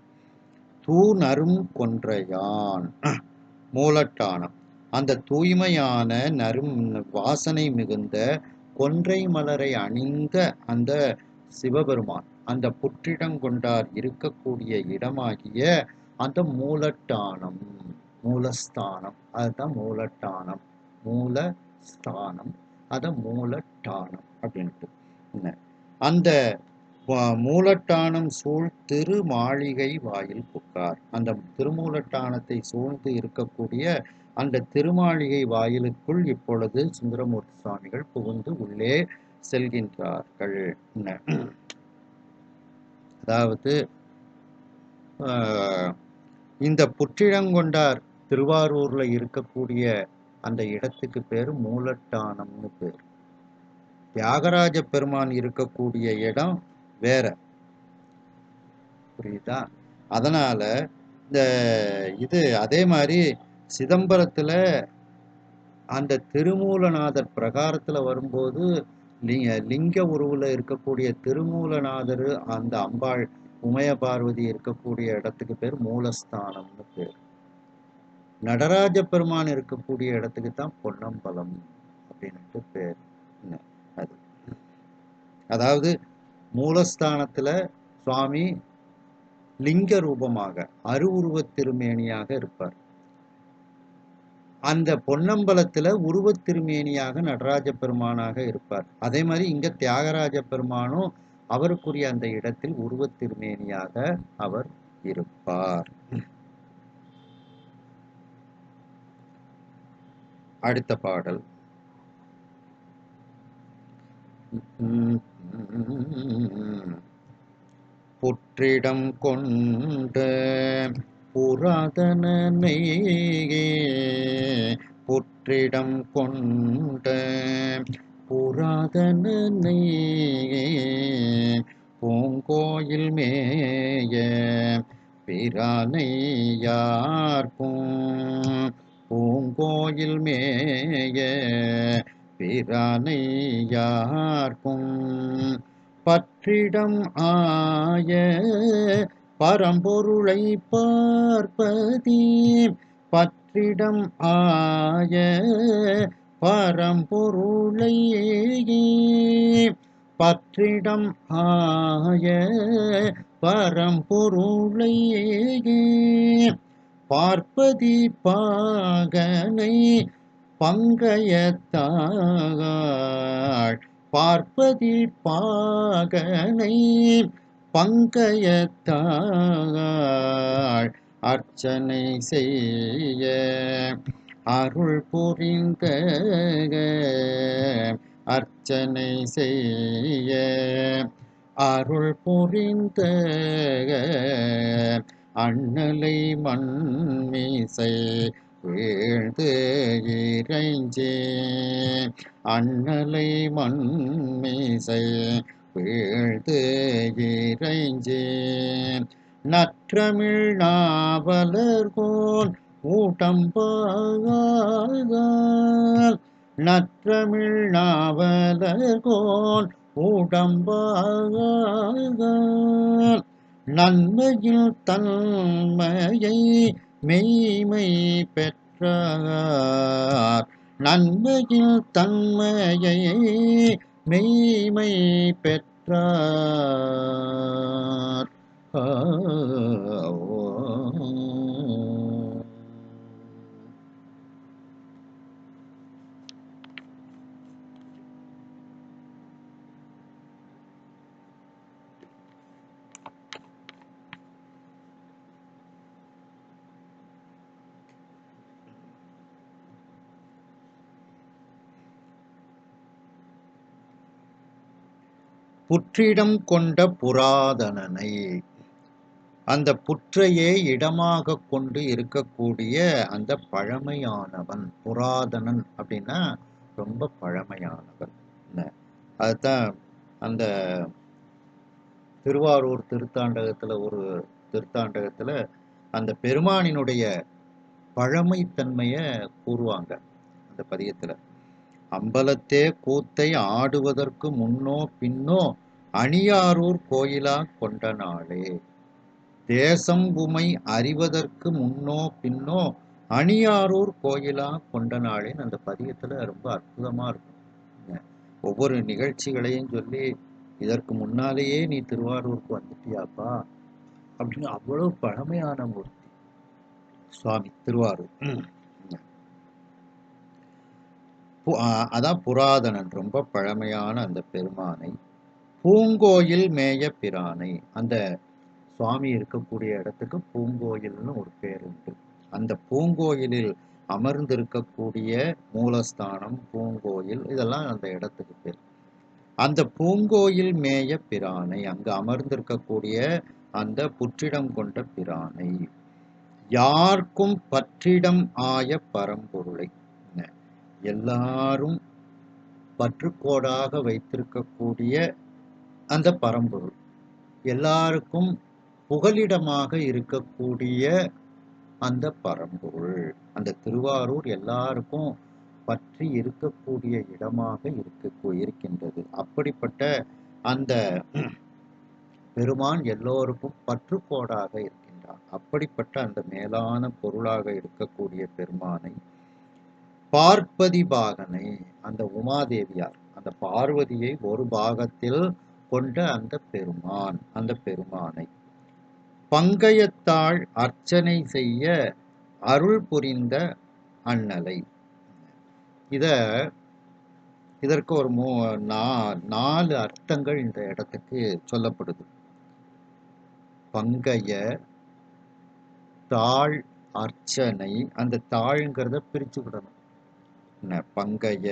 தூநரும் கொன்றையான் மூலட்டானம். அந்த தூய்மையான வாசனை மிகுந்த கொன்றை மலரை அணிந்த அந்த சிவபெருமான், அந்த புற்றிடங்கொண்டார் இருக்கக்கூடிய இடமாகிய அந்த மூலட்டானம், மூலஸ்தானம், அதுதான் மூலட்டானம். மூலஸ்தானம், அத மூலட்டானம் அப்படின்ட்டு. அந்த மூலட்டானம் சூழ் திரு மாளிகை வாயில் புக்கார். அந்த திருமூலட்டானத்தை சூழ்ந்து இருக்கக்கூடிய அந்த திருமாளிகை வாயிலுக்குள் இப்பொழுது சுந்தரமூர்த்தி சுவாமிகள் புகுந்து உள்ளே செல்கின்றார்கள். அதாவது இந்த புற்றிடங்கொண்டார் திருவாரூர்ல இருக்கக்கூடிய அந்த இடத்துக்கு பேரு மூலட்டானம்னு பேர். தியாகராஜ பெருமான் இருக்கக்கூடிய இடம் வேற, புரியுதா? அதனால இந்த இது அதே மாதிரி சிதம்பரத்துல அந்த திருமூலநாதர் பிரகாரத்துல வரும்போது லிங்க உருவுல இருக்கக்கூடிய திருமூலநாதர், அந்த அம்பாள் உமைய பார்வதி இருக்கக்கூடிய இடத்துக்கு பேர் மூலஸ்தானம்னு பேர். நடராஜ பெருமான் இருக்கக்கூடிய இடத்துக்கு தான் பொன்னம்பலம் அப்படின்ட்டு பேர். அது அதாவது மூலஸ்தானத்துல சுவாமி லிங்க ரூபமாக அருவுருவத் திருமேனியாக இருப்பார். அந்த பொன்னம்பலத்துல உருவத் திருமேனியாக நடராஜ பெருமானாக இருப்பார். அதே மாதிரி இங்க தியாகராஜ பெருமானும் அவருக்குரிய அந்த இடத்தில் உருவத் திருமேனியாக அவர் இருப்பார். அடுத்த பாடல். புற்றிடம் கொண்ட புராதனனை, புற்றிடம் கொண்ட புராதனனை பூங்கோயில் மேய பிரானை யார்க்கும், பூங்கோயில் மேய பிரானை யார்க்கும் பற்ற பற்றிடம் ஆய பரம்பொருளை பார்ப்பதி பற்றிடம் ஆய பரம்பொருளை பற்றிடம் ஆய பரம்பொருளை பார்ப்பதி பாகனை பங்கயத்தாள் பார்ப்பதி பாகனை பங்கயத்தாள் அர்ச்சனை செய்ய அருள் புரிந்த அர்ச்சனை செய்ய அருள் புரிந்த அண்ணலை மண்மீசை வீழ்ந்து இறைஞ்சே அண்ணலை மண்மீசை வீழ்ந்து இறைஞ்சே நற்றமிழ் நாவலர்கோன் ஊட்டம்பாகால் நற்றமிழ் நாவலர்கோன் ஊட்டம்பாகால் நன்மையில் தன்மையை மெய்மை பெற்றார் நன்மையில் தன்மையை மெய்மை பெற்றார் புற்றிடம் கொண்ட புராதனனை அந்த புற்றையே இடமாக கொண்டு இருக்கக்கூடிய அந்த பழமையானவன் புராதனன் அப்படின்னா ரொம்ப பழமையானவன். அதுதான் அந்த திருவாரூர் திருத்தாண்டகத்துல அந்த பெருமானினுடைய பழமைத்தன்மைய கூறுவாங்க அந்த பதியத்துல. அம்பலத்தே கூத்தை ஆடுவதற்கு முன்னோ பின்னோ அணியாரூர் கோயிலா கொண்ட நாளே தேசம் உமை அறிவதற்கு முன்னோ பின்னோ அணியாரூர் கோயிலா கொண்ட நாளேன்னு அந்த பதியத்துல ரொம்ப அற்புதமா இருக்கும். ஒவ்வொரு நிகழ்ச்சிகளையும் சொல்லி இதற்கு முன்னாலேயே நீ திருவாரூருக்கு வந்துட்டியாப்பா அப்படின்னு அவ்வளவு பழமையான மூர்த்தி சுவாமி திருவாரூர். அதான் புராதனன் ரொம்ப பழமையான அந்த பெருமானை பூங்கோயில் மேய பிரானை அந்த சுவாமி இருக்கக்கூடிய இடத்துக்கு பூங்கோயில்னு ஒரு பேர் உண்டு. அந்த பூங்கோயிலில் அமர்ந்திருக்கக்கூடிய மூலஸ்தானம் பூங்கோயில் இதெல்லாம் அந்த இடத்துக்கு பேர். அந்த பூங்கோயில் மேய பிரானை அங்கு அமர்ந்திருக்கக்கூடிய அந்த புற்றிடம் கொண்ட பிரானை யாருக்கும் பற்றிடம் ஆய பரம்பொருளை எல்லாரும் பற்றுக்கோடாக வைத்திருக்கக்கூடிய அந்த பரம்பொருள் எல்லாருக்கும் புகலிடமாக இருக்கக்கூடிய அந்த பரம்பொருள் அந்த திருவாரூர் எல்லாருக்கும் பற்றி இருக்கக்கூடிய இடமாக இருக்கின்றது. அப்படிப்பட்ட அந்த பெருமான் எல்லோருக்கும் பற்றுக்கோடாக இருக்கின்றான். அப்படிப்பட்ட அந்த மேலான பொருளாக இருக்கக்கூடிய பெருமானை பார்ப்பதி பாகனை அந்த உமாதேவியார் அந்த பார்வதியை ஒரு பாகத்தில் கொண்ட அந்த பெருமானை பங்கயத்தாள் அர்ச்சனை செய்ய அருள் புரிந்த அண்ணலை இதற்கு ஒரு 4 அர்த்தங்கள் இந்த இடத்துக்கு சொல்லப்படுது. பங்கய தாழ் அர்ச்சனை அந்த தாழ்ங்கிறத பிரிச்சுக்கிடணும். பங்கய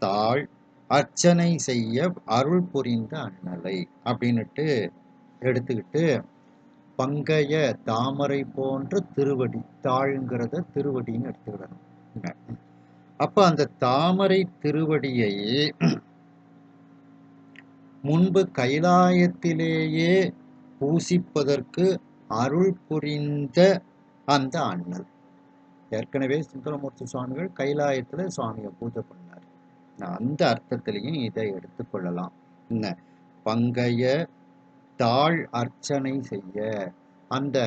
தாழ் அர்ச்சனை செய்ய அருள் புரிந்த அண்ணலை அப்படின்னுட்டு எடுத்துக்கிட்டு பங்கய தாமரை போன்ற திருவடி தாழ்ங்கிறத திருவடின்னு எடுத்துக்கிடணும். அப்ப அந்த தாமரை திருவடியை முன்பு கைலாயத்திலேயே பூசிப்பதற்கு அருள் புரிந்த அந்த அண்ணல். ஏற்கனவே சுந்தரமூர்த்தி சுவாமிகள் கைலாயத்துல சுவாமியை பூஜை பண்ணார். அந்த அர்த்தத்திலையும் இதை எடுத்துக்கொள்ளலாம். பங்கைய தாழ் அர்ச்சனை செய்ய. அந்த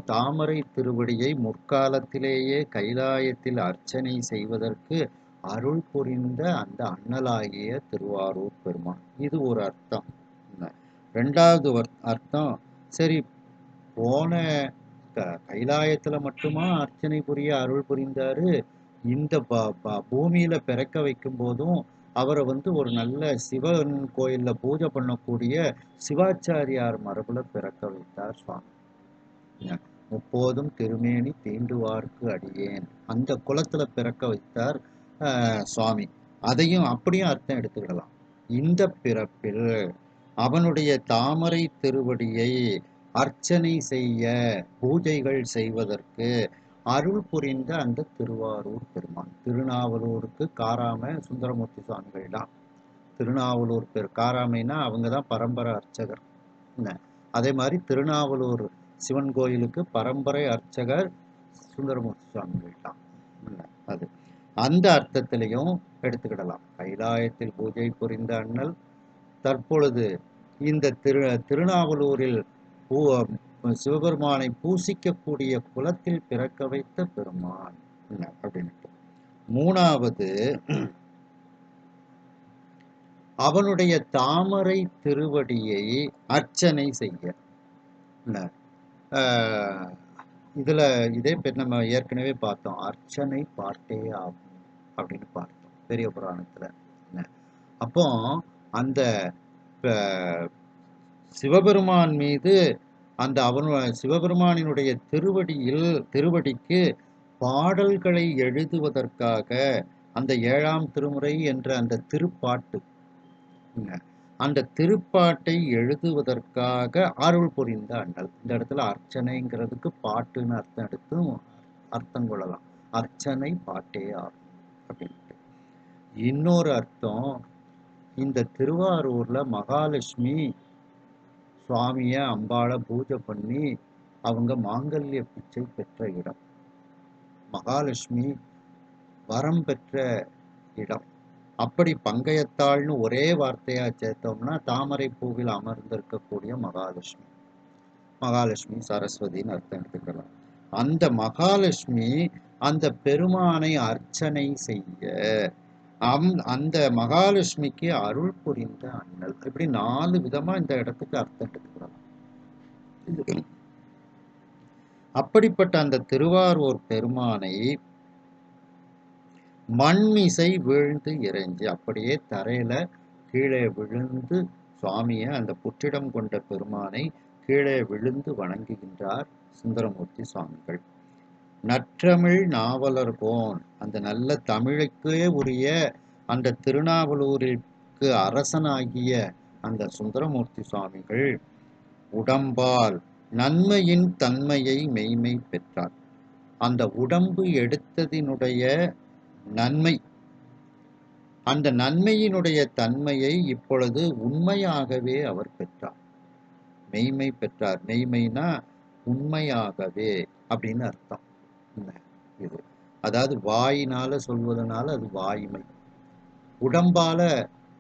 தாமரை திருவடியை முற்காலத்திலேயே கைலாயத்தில் அர்ச்சனை செய்வதற்கு அருள் புரிந்த அந்த அண்ணலாகிய திருவாரூர் பெருமான். இது ஒரு அர்த்தம். ரெண்டாவது அர்த்தம், சரி போன கைலாயத்துல மட்டுமா அர்ச்சனை புரிய அருள் புரிந்தாரு, இந்த பூமியில பிறக்க வைக்கும் போதும் அவரை ஒரு நல்ல சிவன் கோயில்ல பூஜை பண்ணக்கூடிய சிவாச்சாரியார் மரபுல பிறக்க வைத்தார் சுவாமி. முப்போதும் திருமேனி தீண்டுவார்க்கு அடியேன், அந்த குலத்துல பிறக்க வைத்தார் சுவாமி. அதையும் அப்படியும் அர்த்தம் எடுத்துக்கிடலாம். இந்த பிறப்பில் அவனுடைய தாமரை திருவடியை அர்ச்சனை செய்ய, பூஜைகள் செய்வதற்கு அருள் புரிந்த அந்த திருவாரூர் பெருமான். திருநாவலூருக்கு காராம சுந்தரமூர்த்தி சுவாமிகள் தான். திருநாவலூர் காராமைனா அவங்க தான் பரம்பரை அர்ச்சகர். அதே மாதிரி திருநாவலூர் சிவன் கோயிலுக்கு பரம்பரை அர்ச்சகர் சுந்தரமூர்த்தி சுவாமிகள் தான். அது அந்த அர்த்தத்திலையும் எடுத்துக்கிடலாம். கைலாயத்தில் பூஜை புரிந்த அண்ணல் தற்பொழுது இந்த திருநாவலூரில் சிவபெருமானை பூசிக்கக்கூடிய குலத்தில் பிறக்க வைத்த பெருமான் அப்படின்ட்டு. மூணாவது, அவனுடைய தாமரை திருவடியை அர்ச்சனை செய்ய. இதுல இதே பேர் நம்ம ஏற்கனவே பார்த்தோம், அர்ச்சனை பாட்டே ஆகும் அப்படின்னு பார்த்தோம் பெரிய புராணத்துல. அப்போ அந்த சிவபெருமான் மீது அந்த சிவபெருமானினுடைய திருவடிக்கு பாடல்களை எழுதுவதற்காக அந்த 7ஆம் திருமுறை என்ற அந்த திருப்பாட்டு, அந்த திருப்பாட்டை எழுதுவதற்காக அருள் புரிந்த அண்ணல். இந்த இடத்துல அர்ச்சனைங்கிறதுக்கு பாட்டுன்னு அர்த்தம் கொள்ளலாம். அர்ச்சனை பாட்டே ஆகும் அப்படின்ட்டு. இன்னொரு அர்த்தம், இந்த திருவாரூர்ல மகாலட்சுமி சுவாமிய அம்பாளை பூஜை பண்ணி அவங்க மாங்கல்ய பிச்சை பெற்ற இடம், மகாலட்சுமி வரம் பெற்ற இடம். அப்படி பங்கயத்தாள்னு ஒரே வார்த்தையா சேர்த்தோம்னா தாமரை பூவில் அமர்ந்திருக்கக்கூடிய மகாலட்சுமி சரஸ்வதினு அர்த்தம் எடுத்துக்கலாம். அந்த மகாலட்சுமி அந்த பெருமானை அர்ச்சனை செய்ய, அந்த மகாலட்சுமிக்கு அருள் புரிந்த அண்ணல். இப்படி 4 விதமா இந்த இடத்துக்கு அர்த்தம் எடுத்துக்கலாம். அப்படிப்பட்ட அந்த திருவாரூர் பெருமானை மண்மிசை வீழ்ந்து இறைஞ்சி, அப்படியே தரையில கீழே விழுந்து சுவாமிய, அந்த புற்றிடம் கொண்ட பெருமானை கீழே விழுந்து வணங்குகின்றார் சுந்தரமூர்த்தி சுவாமிகள். நற்றமிழ் நாவலர்கோன், அந்த நல்ல தமிழுக்கே உரிய அந்த திருநாவலூருக்கு அரசனாகிய அந்த சுந்தரமூர்த்தி சுவாமிகள் உடம்பால் நன்மையின் தன்மையை மெய்மை பெற்றார். அந்த உடம்பு எடுத்ததினுடைய நன்மை, அந்த நன்மையினுடைய தன்மையை இப்பொழுது உண்மையாகவே அவர் பெற்றார், மெய்மை பெற்றார். மெய்மைனா உண்மையாகவே அப்படின்னு அர்த்தம். இது அதாவது வாயினால சொல்வதனால அது வாய்மை, உடம்பால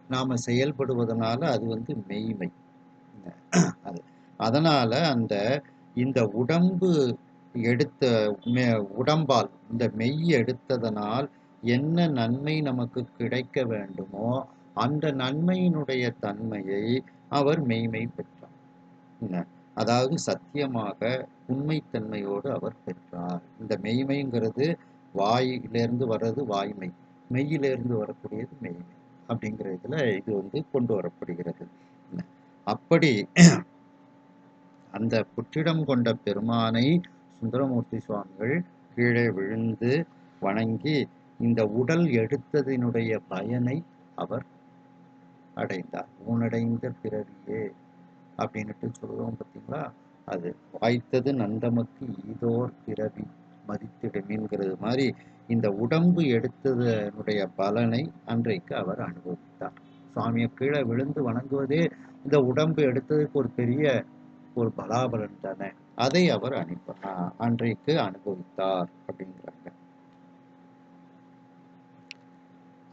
நாம செயல்படுவதனால அது மெய்மை. அதனால இந்த உடம்பு எடுத்த உடம்பால், இந்த மெய் எடுத்ததனால் என்ன நன்மை நமக்கு கிடைக்க வேண்டுமோ அந்த நன்மையினுடைய தன்மையை அவர் மெய்மை பெற்றார். அதாவது சத்தியமாக உண்மைத்தன்மையோடு அவர் பெற்றார். இந்த மெய்மைங்கிறது வாயிலிருந்து வர்றது வாய்மை, மெய்யிலிருந்து வரக்கூடியது மெய்மை அப்படிங்கிற இதுல இது கொண்டு வரப்படுகிறது. அப்படி அந்த புற்றிடம் கொண்ட பெருமானை சுந்தரமூர்த்தி சுவாமிகள் கீழே விழுந்து வணங்கி இந்த உடல் எடுத்ததினுடைய பயனை அவர் அடைந்தார். ஊனடைந்த பிறவியே அப்படின்னுட்டு சொல்லுவோம் பார்த்தீங்களா, அது வாய்த்தது நந்தமக்கு ஈதோர் பிறவி மதித்திடுமின்கிறது மாதிரி இந்த உடம்பு எடுத்ததனுடைய பலனை அன்றைக்கு அவர் அனுபவித்தார். சுவாமியை கீழே விழுந்து வணங்குவதே இந்த உடம்பு எடுத்ததுக்கு ஒரு பெரிய ஒரு பலாபலன் தானே, அதை அவர் அன்றைக்கு அனுபவித்தார் அப்படிங்கிறாங்க.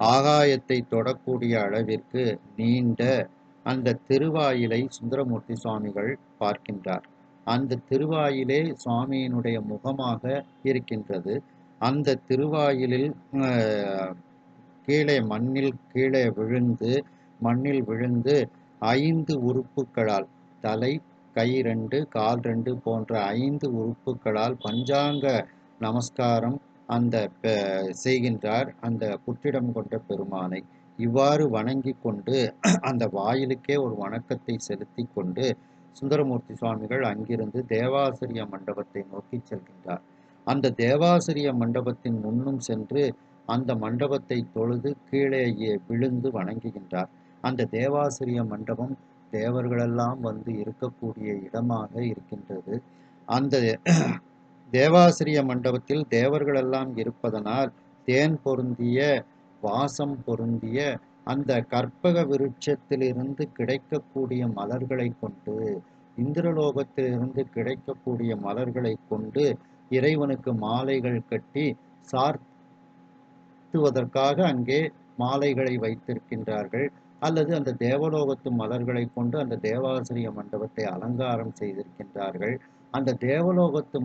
ஆகாயத்தை தொடக்கூடிய அளவிற்கு நீண்ட அந்த திருவாயிலை சுந்தரமூர்த்தி சுவாமிகள் பார்க்கின்றார். அந்த திருவாயிலே சுவாமியினுடைய முகமாக இருக்கின்றது. அந்த திருவாயிலில் கீழே மண்ணில் கீழே விழுந்து மண்ணில் விழுந்து 5 உறுப்புகளால், தலை, கை 2, கால் 2 போன்ற 5 உறுப்புகளால் பஞ்சாங்க நமஸ்காரம் அந்த செய்கின்றார் அந்த புற்றிடம் கொண்ட பெருமானை. இவ்வாறு வணங்கி கொண்டு அந்த வாயிலுக்கே ஒரு வணக்கத்தை செலுத்தி கொண்டு சுந்தரமூர்த்தி சுவாமிகள் அங்கிருந்து தேவாசிரிய மண்டபத்தை நோக்கி செல்கின்றார். அந்த தேவாசிரிய மண்டபத்தின் முன்னும் சென்று அந்த மண்டபத்தை தொழுது கீழே விழுந்து வணங்குகின்றார். அந்த தேவாசிரிய மண்டபம் தேவர்களெல்லாம் வந்து இருக்கக்கூடிய இடமாக இருக்கின்றது. அந்த தேவாசிரிய மண்டபத்தில் தேவர்களெல்லாம் இருப்பதனால் தேன் பொருந்திய வாசம் பொருந்திய அந்த கற்பக விருட்சத்திலிருந்து கிடைக்கக்கூடிய மலர்களை கொண்டு, இந்திரலோகத்திலிருந்து கிடைக்கக்கூடிய மலர்களை கொண்டு இறைவனுக்கு மாலைகள் கட்டி சார்த்துவதற்காக அங்கே மாலைகளை வைத்திருக்கின்றார்கள். அல்லது அந்த தேவலோகத்து மலர்களை கொண்டு அந்த தேவாசிரிய மண்டபத்தை அலங்காரம் செய்திருக்கின்றார்கள். அந்த தேவலோகத்து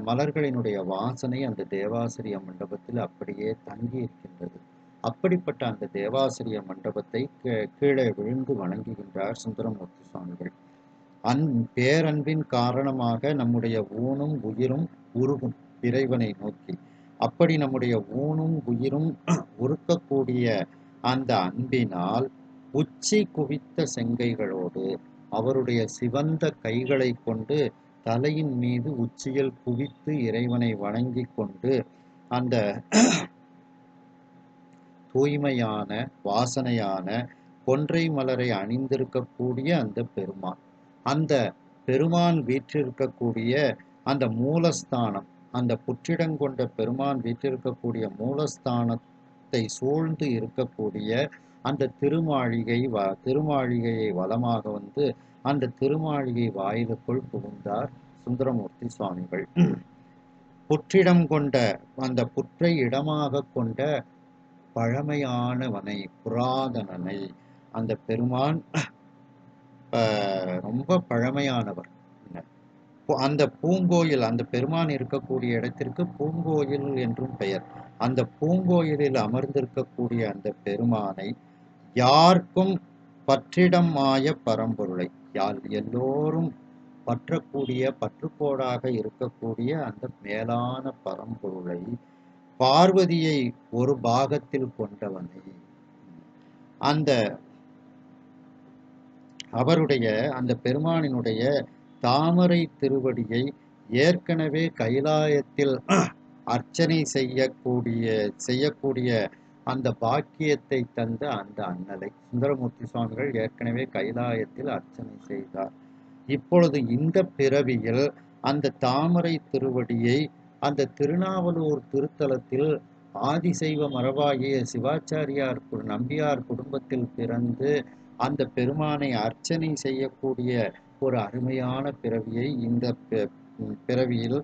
மலர்களினுடைய வாசனை அந்த தேவாசிரிய மண்டபத்தில் அப்படியே தங்கி இருக்கின்றது. அப்படிப்பட்ட அந்த தேவாசிரிய மண்டபத்தை கீழே விழுந்து வணங்குகின்றார் சுந்தரமூர்த்தி சுவாமிகள். பேரன்பின் காரணமாக நம்முடைய ஊனும் உயிரும் உருகும் இறைவனை நோக்கி. அப்படி நம்முடைய ஊனும் உயிரும் உருக்கக்கூடிய அந்த அன்பினால் உச்சி குவித்த செங்கைகளோடு அவருடைய சிவந்த கைகளை கொண்டு தலையின் மீது உச்சியில் குவித்து இறைவனை வணங்கி கொண்டு அந்த தூய்மையான வாசனையான கொன்றை மலரை அணிந்திருக்கக்கூடிய அந்த பெருமான், அந்த பெருமான் வீற்றிருக்கக்கூடிய அந்த மூலஸ்தானம், அந்த புற்றிடங்கொண்ட பெருமான் வீற்றிருக்கக்கூடிய மூலஸ்தானத்தை சூழ்ந்து இருக்கக்கூடிய அந்த திருமாளிகையை வலமாக வந்து அந்த திருமாளிகை வாயிலுக்குள் புகுந்தார் சுந்தரமூர்த்தி சுவாமிகள். புற்றிடம் கொண்ட அந்த புற்றை இடமாக கொண்ட பழமையானவனை, புராதனனை, அந்த பெருமான் ரொம்ப பழமையானவர். அந்த பூங்கோயில், அந்த பெருமான் இருக்கக்கூடிய இடத்திற்கு பூங்கோயில் என்றும் பெயர். அந்த பூங்கோயிலில் அமர்ந்திருக்கக்கூடிய அந்த பெருமானை யாருக்கும் பற்றிடம் மாய பரம்பொருளை, எல்லோரும் பற்றக்கூடிய பற்றுக்கோடாக இருக்கக்கூடிய அந்த மேலான பரம்பொருளை, பார்வதியை ஒரு பாகத்தில் கொண்டவனை, அந்த அவருடைய அந்த பெருமானினுடைய தாமரை திருவடியை ஏற்கனவே கைலாயத்தில் அர்ச்சனை செய்யக்கூடிய அந்த பாக்கியத்தை தந்த அந்த அண்ணலை சுந்தரமூர்த்தி சுவாமிகள் ஏற்கனவே கைலாயத்தில் அர்ச்சனை செய்தார். இப்பொழுது இந்த பிறவியில் அந்த தாமரை திருவடியை அந்த திருநாவலூர் திருத்தலத்தில் ஆதிசைவ மரபாகிய சிவாச்சாரியார் நம்பியார் குடும்பத்தில் பிறந்து அந்த பெருமானை அர்ச்சனை செய்யக்கூடிய ஒரு அருமையான பிறவியை இந்த பிறவியில்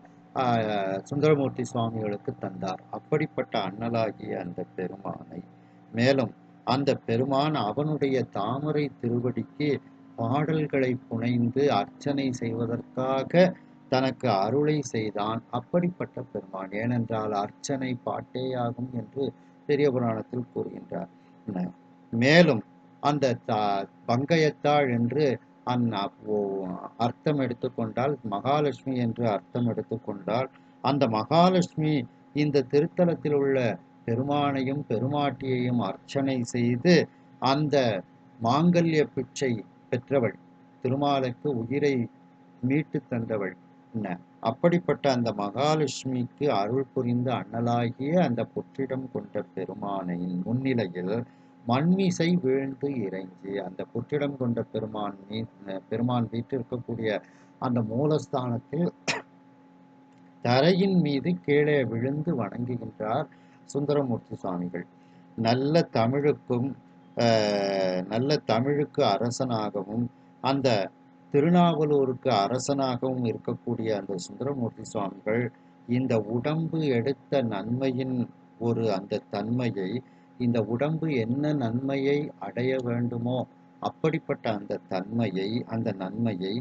சுந்தரமூர்த்தி சுவாமிகளுக்கு தந்தார். அப்படிப்பட்ட அண்ணலாகிய அந்த பெருமானை, மேலும் அந்த பெருமான் அவனுடைய தாமரை திருவடிக்கு பாடல்களை புனைந்து அர்ச்சனை செய்வதற்காக தனக்கு அருளை செய்தான். அப்படிப்பட்ட பெருமான், ஏனென்றால் அர்ச்சனை பாட்டேயாகும் என்று பெரிய புராணத்தில் கூறுகின்றார். மேலும் அந்த பங்கயத்தாள் என்று அர்த்தம் எடுத்துக்கொண்டால், மகாலட்சுமி என்று அர்த்தம் எடுத்துக்கொண்டால், அந்த மகாலட்சுமி இந்த திருத்தலத்தில் உள்ள பெருமானையும் பெருமாட்டியையும் அர்ச்சனை செய்து அந்த மாங்கல்ய பிச்சை பெற்றவள், திருமாலுக்கு உயிரை மீட்டு தந்தவள். அப்படிப்பட்ட அந்த மகாலட்சுமிக்கு அருள் புரிந்த அண்ணலாகிய அந்த புற்றிடம் கொண்ட பெருமானின் முன்னிலையில் மண்மிசை வீழ்ந்து இறைஞ்சி அந்த புற்றிடம் கொண்ட பெருமான் வீட்டிற்கக்கூடிய அந்த மூலஸ்தானத்தில் தரையின் மீது கீழே விழுந்து வணங்குகின்றார் சுந்தரமூர்த்தி சுவாமிகள். நல்ல தமிழுக்கு அரசனாகவும் அந்த திருநாவலூருக்கு அரசனாகவும் இருக்கக்கூடிய அந்த சுந்தரமூர்த்தி சுவாமிகள் இந்த உடம்பு எடுத்த நன்மையின் அந்த தன்மையை, இந்த உடம்பு என்ன நன்மையை அடைய வேண்டுமோ அப்படிப்பட்ட அந்த தன்மையை, அந்த நன்மையை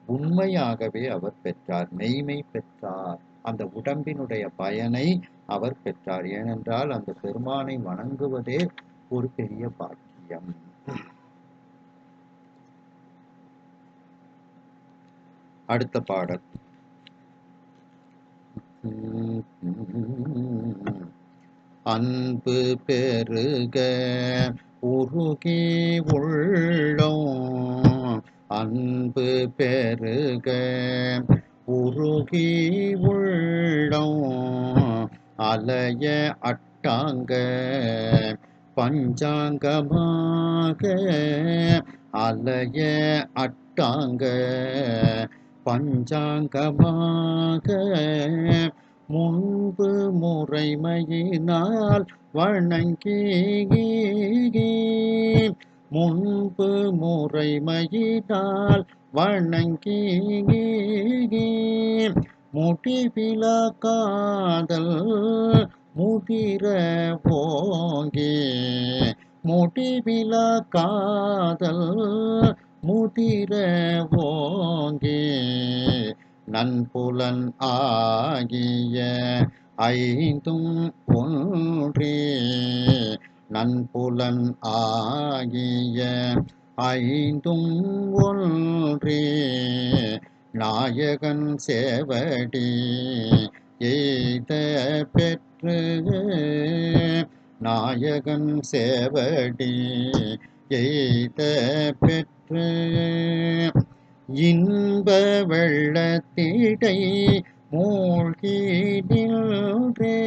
உண்மையாகவே அவர் பெற்றார், மெய்மை பெற்றார். அந்த உடம்பினுடைய பயனை அவர் பெற்றார். ஏனென்றால் அந்த பெருமானை வணங்குவதே ஒரு பெரிய பாக்கியம். அடுத்த பாடல். அன்பு பெருக உருகி உள்ளோம், அன்பு பெருக உருகி உள்ளோம், அலைய அட்டாங்க பஞ்சாங்கமாக, அலைய அட்டாங்க பஞ்சாங்கமாக, முன்பு முறைமையினால் வணங்கி, முன்பு முறைமையினால் வணங்கி, முடிவிலா காதல் முதிர போங்கி, முடிவிலா காதல் முதிர ஓங்கி, நன்புலன் ஆகிய ஐந்தும் ஒன்றே, நன்புலன் ஆகிய ஐந்தும் ஒன்றே, நாயகன் சேவடி எய்த பெற்று, நாயகன் சேவடி எய்த பெற்று, இன்ப வெள்ளத்திடை மூழ்கி நின்றே,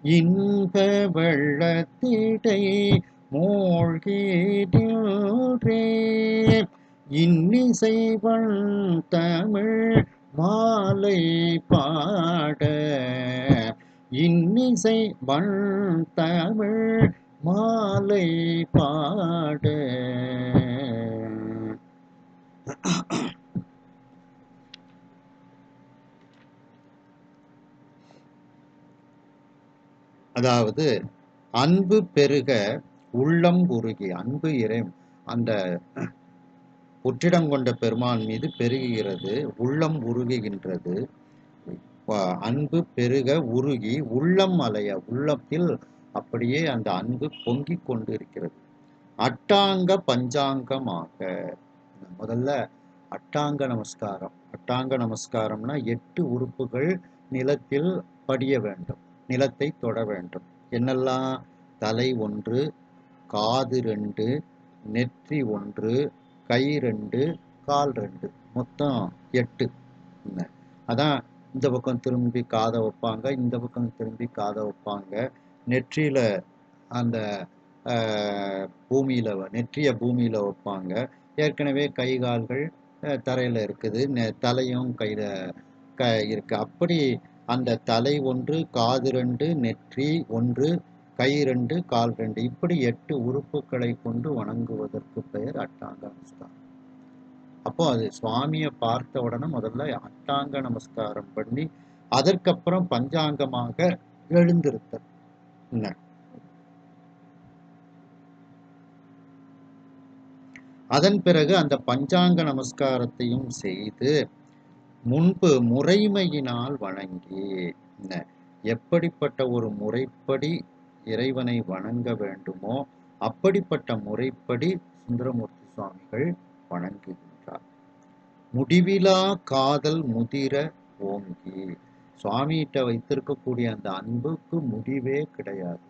இன்ப வெள்ளத்திடை மூழ்கி நின்றே, இன்னிசைவன் தமிழ் மாலை பாட, இன்னிசைவன் தமிழ் மாலை பாட. அதாவது அன்பு பெருக உள்ளம் உருகி, அன்பு இறை அந்த புற்றிடம் கொண்ட பெருமான் மீது பெருகுகிறது, உள்ளம் உருகுகின்றது. அன்பு பெருக உருகி உள்ளம் அலைய, உள்ளத்தில் அப்படியே அந்த அன்பு பொங்கிக் கொண்டு இருக்கிறது. அட்டாங்க பஞ்சாங்கமாக, முதல்ல அட்டாங்க நமஸ்காரம். அட்டாங்க நமஸ்காரம்னா 8 உறுப்புகள் நிலத்தில் படிய வேண்டும், நிலத்தை தொட வேண்டும். என்னெல்லாம்? தலை 1, காது 2, நெற்றி 1, கை 2, கால் 2, மொத்தம் 8. அதான் இந்த பக்கம் திரும்பி காதை வைப்பாங்க, இந்த பக்கம் திரும்பி காதை வைப்பாங்க. நெற்றியில அந்த பூமியில, நெற்றிய பூமியில வைப்பாங்க. ஏற்கனவே கை கால்கள் தரையில இருக்குது, தலையும் கையில இருக்கு. அப்படி அந்த தலை 1, காது 2, நெற்றி 1, கை 2, கால் 2, இப்படி 8 உறுப்புகளை கொண்டு வணங்குவதற்கு பெயர் அட்டாங்க நமஸ்காரம். அப்போ அது சுவாமியை பார்த்த உடனே முதல்ல அட்டாங்க நமஸ்காரம் பண்ணி அதற்கப்புறம் பஞ்சாங்கமாக எழுந்திருத்தல். அதன் பிறகு அந்த பஞ்சாங்க நமஸ்காரத்தையும் செய்து முன்பு முறைமையினால் வணங்கி, எப்படிப்பட்ட ஒரு முறைப்படி இறைவனை வணங்க வேண்டுமோ அப்படிப்பட்ட முறைப்படி சுந்தரமூர்த்தி சுவாமிகள் வணங்குகின்றார். முடிவிலா காதல் முதிர ஓங்கி, சுவாமிகிட்ட வைத்திருக்கக்கூடிய அந்த அன்புக்கு முடிவே கிடையாது.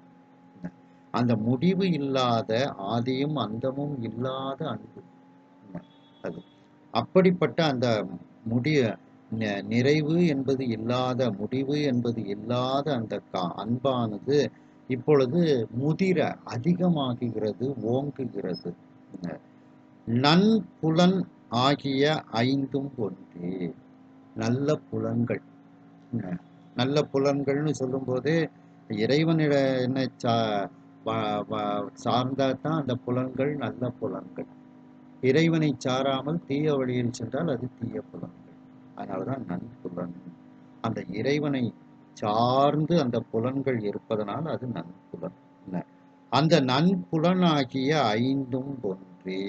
அந்த முடிவு இல்லாத, ஆதியும் அந்தமும் இல்லாத அன்பு அது. அப்படிப்பட்ட அந்த நிறைவு என்பது இல்லாத, முடிவு என்பது இல்லாத அந்த அன்பானது இப்பொழுது முதிர அதிகமாகுகிறது, ஓங்குகிறது. நன்புலன் ஆகிய ஐந்தும் ஒன்றே, நல்ல புலன்கள். நல்ல புலன்கள்னு சொல்லும் போதே இறைவனிட என்ன சார்ந்தா தான் அந்த புலன்கள் நல்ல புலன்கள். இறைவனை சாராமல் தீய வழியில் சென்றால் அது தீய புலன்கள். அதனாலதான் நன்புலன். அந்த இறைவனை சார்ந்து அந்த புலன்கள் இருப்பதனால் அது நன்புலன். அந்த நன்புலனாகிய ஐந்தும் ஒன்றே, நன்றி.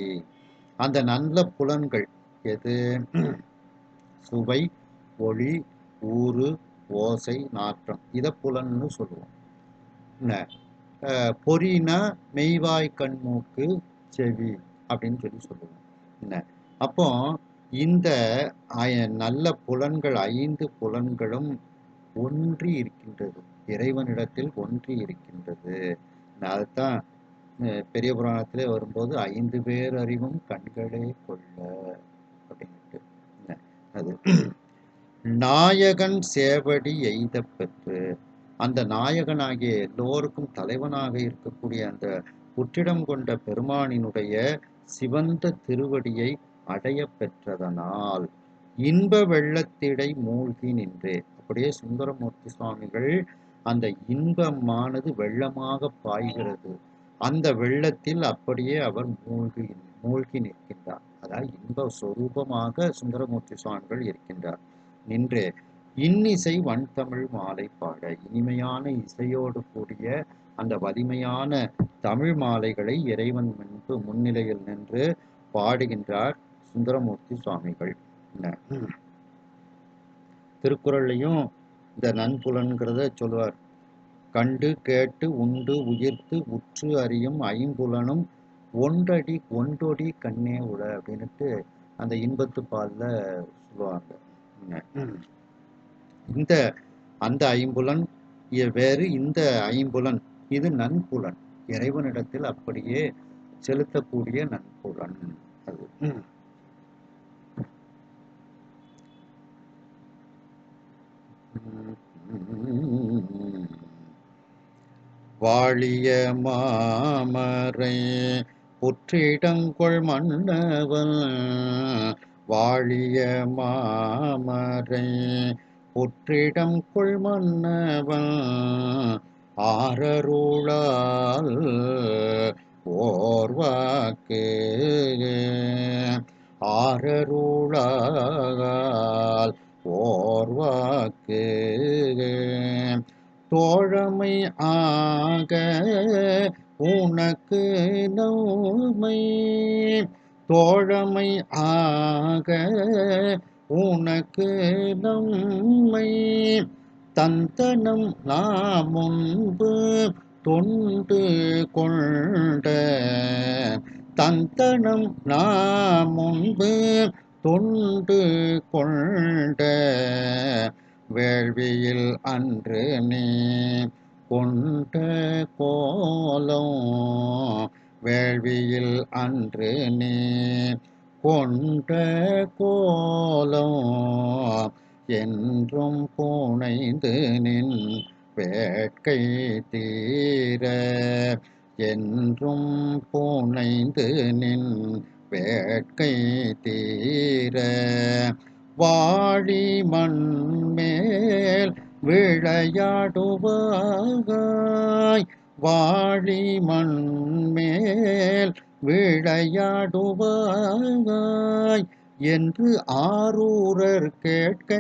அந்த நல்ல புலன்கள் எது? சுவை, ஒளி, ஊறு, ஓசை, நாற்றம், இதை புலன்னு சொல்லுவோம். என்ன பொறினா மெய்வாய் கண் மூக்கு செவி அப்படின்னு சொல்லுவோம். என்ன அப்போ இந்த நல்ல புலன்கள் 5 புலன்களும் ஒன்றி இருக்கின்றது, இறைவனிடத்தில் ஒன்றி இருக்கின்றது. அதுதான் பெரிய புராணத்திலே வரும்போது 5 பேர் அறிவும் கண்களே கொள்ள அப்படின்ட்டு. அது நாயகன் சேவடி எய்த பெற்று, அந்த நாயகனாகிய எல்லோருக்கும் தலைவனாக இருக்கக்கூடிய அந்த புற்றிடம் கொண்ட பெருமானினுடைய சிவந்த திருவடியை அடைய பெற்றதனால் இன்ப வெள்ளத்திடை மூழ்கி நின்றே. அப்படியே சுந்தரமூர்த்தி சுவாமிகள் அந்த இன்பமானது வெள்ளமாக பாய்கிறது, அந்த வெள்ளத்தில் அப்படியே அவர் மூழ்கி நிற்கின்றார். அதாவது இன்ப சொரூபமாக சுந்தரமூர்த்தி சுவாமிகள் இருக்கின்றார். நின்றே இன்னிசை வன்தமிழ் மாலை பாட, இனிமையான இசையோடு கூடிய அந்த வலிமையான தமிழ் மாலைகளை இறைவன் முன்னிலையில் நின்று பாடுகின்றார் சுந்தரமூர்த்தி சுவாமிகள். திருக்குறள்லையும் இந்த நன்புலன்கிறத சொல்லுவார். கண்டு கேட்டு உண்டு உயிர்த்து உற்று அறியும் ஐம்புலனும் ஒன்றொடி கண்ணே உள அப்படின்னுட்டு அந்த இன்பத்து பால்ல சொல்லுவாங்க. இந்த அந்த ஐம்புலன் வேறு, இந்த ஐம்புலன் இது நன்புலன், இறைவனிடத்தில் அப்படியே செலுத்தக்கூடிய நன்புலன் அது. வாழிய மாமரை புற்றிடங்கொள் மன்னவன், வாழிய மாமரை புற்றிடம் கொள் மன்னவன், ஆரருளால் ஓர்வாக்கு, ஆரருளால் ஓர்வாக்கு, தோழமை ஆக உனக்கு நோமை, தோழமை ஆக உனக்கு நம்மை, தந்தனம் நாம் முன்பு தொண்டு கொண்ட, தந்தனம் நாம் முன்பு தொண்டு கொண்ட, வேள்வியில் அன்று நீ கொண்ட கோலம், வேள்வியில் அன்று நீ கொண்ட கோலம், என்றும் புனைந்து நின் வேட்கை தீர, என்றும் புனைந்து நின் வேட்கை தீர, வாழி மண்மேல் விளையாடுவாய், வாழி மண்மேல் விளையாடுவாய் என்று ஆரூரர் கேட்க